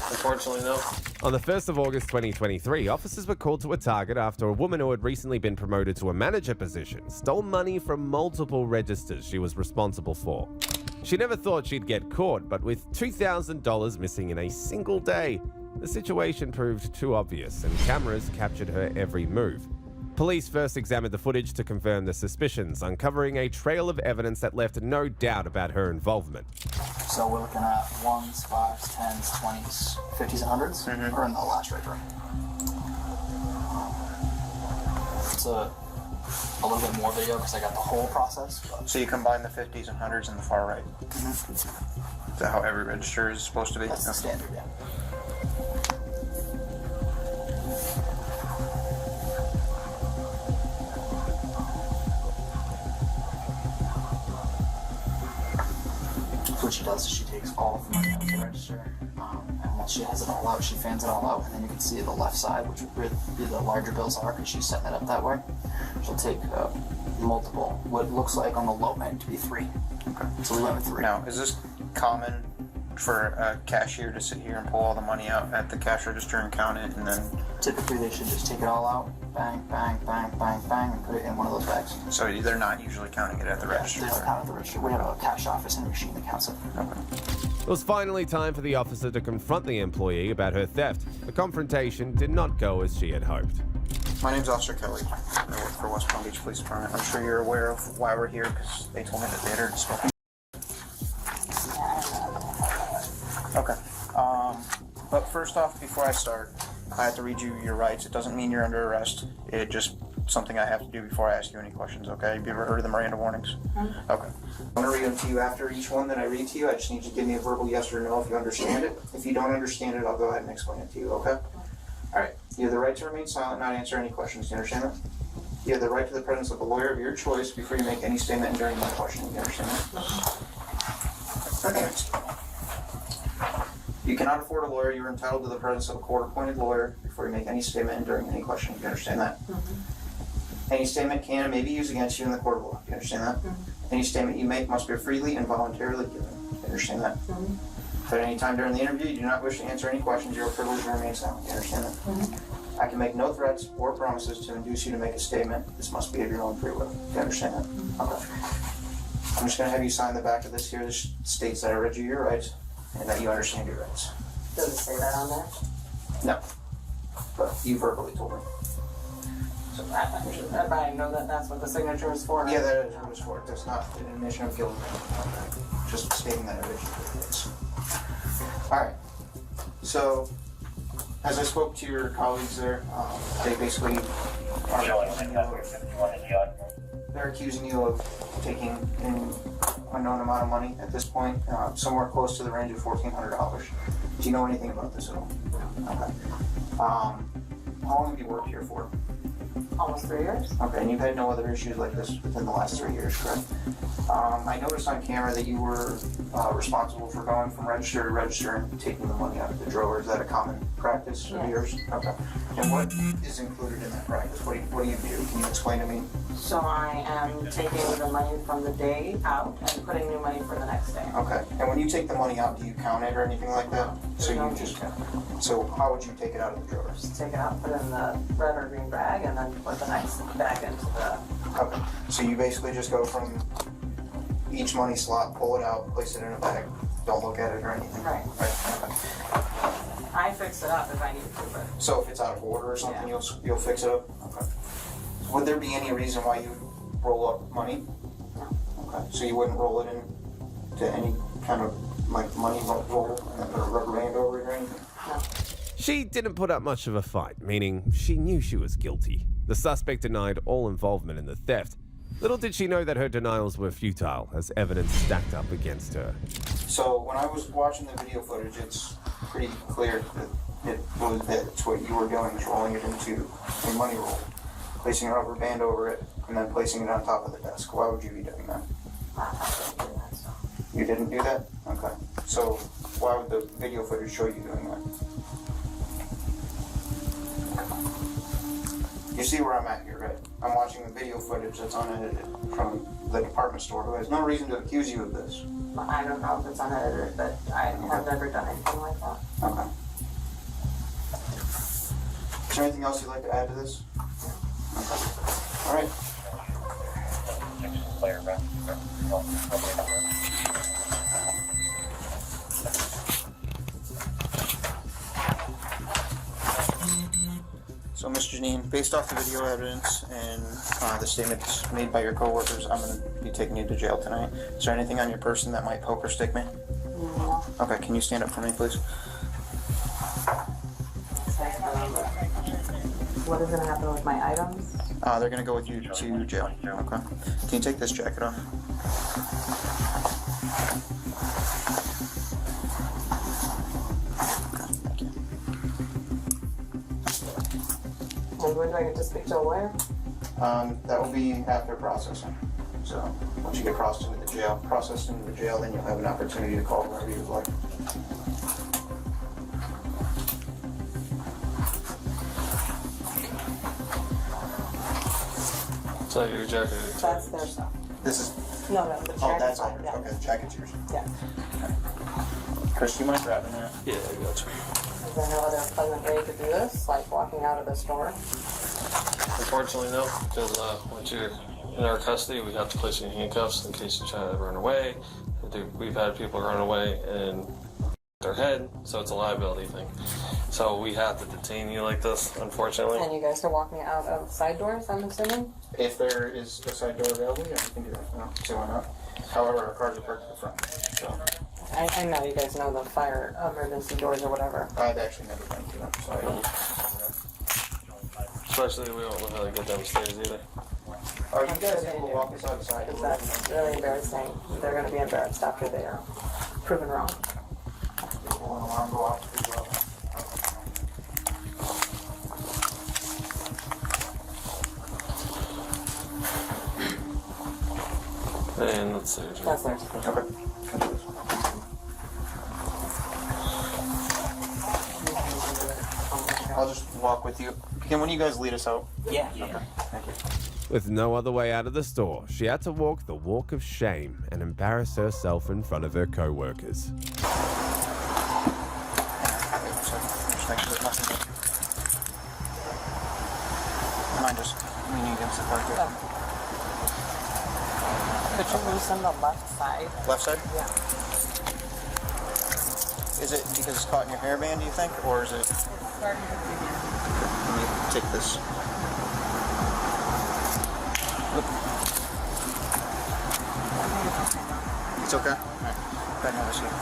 Unfortunately, no. On the 1st of August 2023, officers were called to a target after a woman who had recently been promoted to a manager position stole money from multiple registers she was responsible for. She never thought she'd get caught, but with $2,000 missing in a single day, the situation proved too obvious and cameras captured her every move. Police first examined the footage to confirm the suspicions, uncovering a trail of evidence that left no doubt about her involvement. So we're looking at 1s, 5s, 10s, 20s, 50s, and 100s? Or in the last right there? It's a little bit more video because I got the whole process. But... So you combine the 50s and 100s in the far right? Is that how every register is supposed to be? That's the standard, yeah. What she does is she takes all of the money out of the register, and once she has it all out, she fans it all out, and then you can see the left side, which where the larger bills are, because she's setting it up that way. She'll take multiple, what looks like on the low end to be 3. Okay. So we went with 3. Now, is this common for a cashier to sit here and pull all the money out at the cash register and count it, and then... Typically, they should just take it all out, bang, bang, bang, bang, bang, and put it in one of those bags. So they're not usually counting it at the register? They don't count at the register. We have a cash office and a machine that counts it. Okay. It was finally time for the officer to confront the employee about her theft. The confrontation did not go as she had hoped. My name's Officer Kelly. I work for West Palm Beach Police Department. I'm sure you're aware of why we're here, because they told me that they had heard us smoking. Okay. But first off, before I start, I have to read you your rights. It doesn't mean you're under arrest. It's just something I have to do before I ask you any questions, okay? Have you ever heard of the Miranda warnings? Okay. I'm going to read them to you after each one that I read to you. I just need you to give me a verbal yes or no if you understand it. If you don't understand it, I'll go ahead and explain it to you, okay? All right. You have the right to remain silent, not answer any questions. Do you understand that? You have the right to the presence of a lawyer of your choice before you make any statement during the questioning. You understand that? Okay. You cannot afford a lawyer. You are entitled to the presence of a court-appointed lawyer before you make any statement during any questioning. You understand that? Any statement can and may be used against you in the court of law. You understand that? Any statement you make must be freely and voluntarily given. You understand that? If at any time during the interview you do not wish to answer any questions, you are privileged to remain silent. You understand that? I can make no threats or promises to induce you to make a statement. This must be of your own free will. You understand that? Okay. I'm just going to have you sign the back of this here. This states that I read you your rights and that you understand your rights. Does it say that on there? No. But you verbally told me. So I know that that's what the signature is for. Yeah, that is what it's for. That's not an admission of guilt. Just stating that I read you your rights. Alright. So, as I spoke to your colleagues there, they basically they're accusing you of taking an unknown amount of money at this point, somewhere close to the range of $1,400. Do you know anything about this at all? Okay. How long have you worked here for? Almost 3 years. Okay, and you've had no other issues like this within the last 3 years, correct? I noticed on camera that you were responsible for going from register to register and taking the money out of the drawer. Is that a common practice of yours? Okay. And what is included in that practice? What do you do? Can you explain to me? So I am taking the money from the day out and putting new money for the next day. Okay. And when you take the money out, do you count it or anything like that? So you just so how would you take it out of the drawer? Just take it out, put it in the red or green bag, and then put the next bag into the. Okay. So you basically just go from each money slot, pull it out, place it in a bag, don't look at it or anything. Right. Okay. I fix it up if I need to, but. So if it's out of order or something, you'll fix it up. Okay. Would there be any reason why you would roll up money? No. Okay. So you wouldn't roll it into any kind of like money roll and then put a rubber band over it or anything? No. She didn't put up much of a fight, meaning she knew she was guilty. The suspect denied all involvement in the theft. Little did she know that her denials were futile, as evidence stacked up against her. So when I was watching the video footage, it's pretty clear that it's what you were doing, is rolling it into a money roll, placing a rubber band over it, and then placing it on top of the desk. Why would you be doing that? You didn't do that? Okay. So why would the video footage show you doing that? You see where I'm at here, right? I'm watching the video footage that's unedited from the department store. There's no reason to accuse you of this. I don't know if it's unedited, but I have never done anything like that. Okay. Is there anything else you'd like to add to this? Okay. All right. So, Ms. Janine, based off the video evidence and the statements made by your coworkers, I'm going to be taking you to jail tonight. Is there anything on your person that might poke or stick me? No. Okay, can you stand up for me, please? What is going to happen with my items? They're going to go with you to jail. Okay. Can you take this jacket off? And when do I get to speak to a lawyer? That will be after processing. So once you get processed into the jail, then you'll have an opportunity to call wherever you'd like. So your jacket. That's their stuff. This is. No, the jacket. Oh, that's all yours. Yeah. Okay, the jacket's yours. Yeah. Chris, do you mind grabbing that? Yeah, I got you. Is there no other pleasant way to do this, like walking out of the store? Unfortunately, no, because once you're in our custody, we have to place you in handcuffs in case you try to run away. We've had people run away and their head, so it's a liability thing. So we have to detain you like this, unfortunately. And you guys are walking out of side doors, I'm assuming? If there is a side door available, yeah, we can do that. No, so why not? However, our cars are parked at the front. So. I know you guys know the fire emergency doors or whatever. I've actually never been to them, so I don't. Especially we don't know how to get downstairs either. Are you guys able to walk us outside? Because that's really embarrassing. They're going to be embarrassed after they are proven wrong. Alarm go off as well. And let's see. Okay. I'll just walk with you. Can one of you guys lead us out? Yeah. Okay. Thank you. With no other way out of the store, she had to walk the walk of shame and embarrass herself in front of her co-workers. Just make sure there's nothing. Mind us. We need him to park here. Could you loosen the left side? Left side? Yeah. Is it because it's caught in your hairband, do you think? Or is it... It's starting to dig in. Let me take this. It's okay? Alright. Go ahead and have a seat.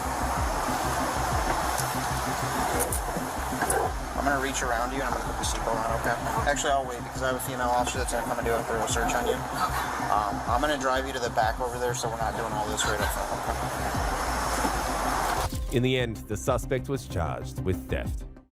I'm going to reach around you and I'm going to put the seatbelt on, okay? Actually, I'll wait because I have a female officer that's going to come and do a thorough search on you. I'm going to drive you to the back over there so we're not doing all this right up front, okay? In the end, the suspect was charged with theft.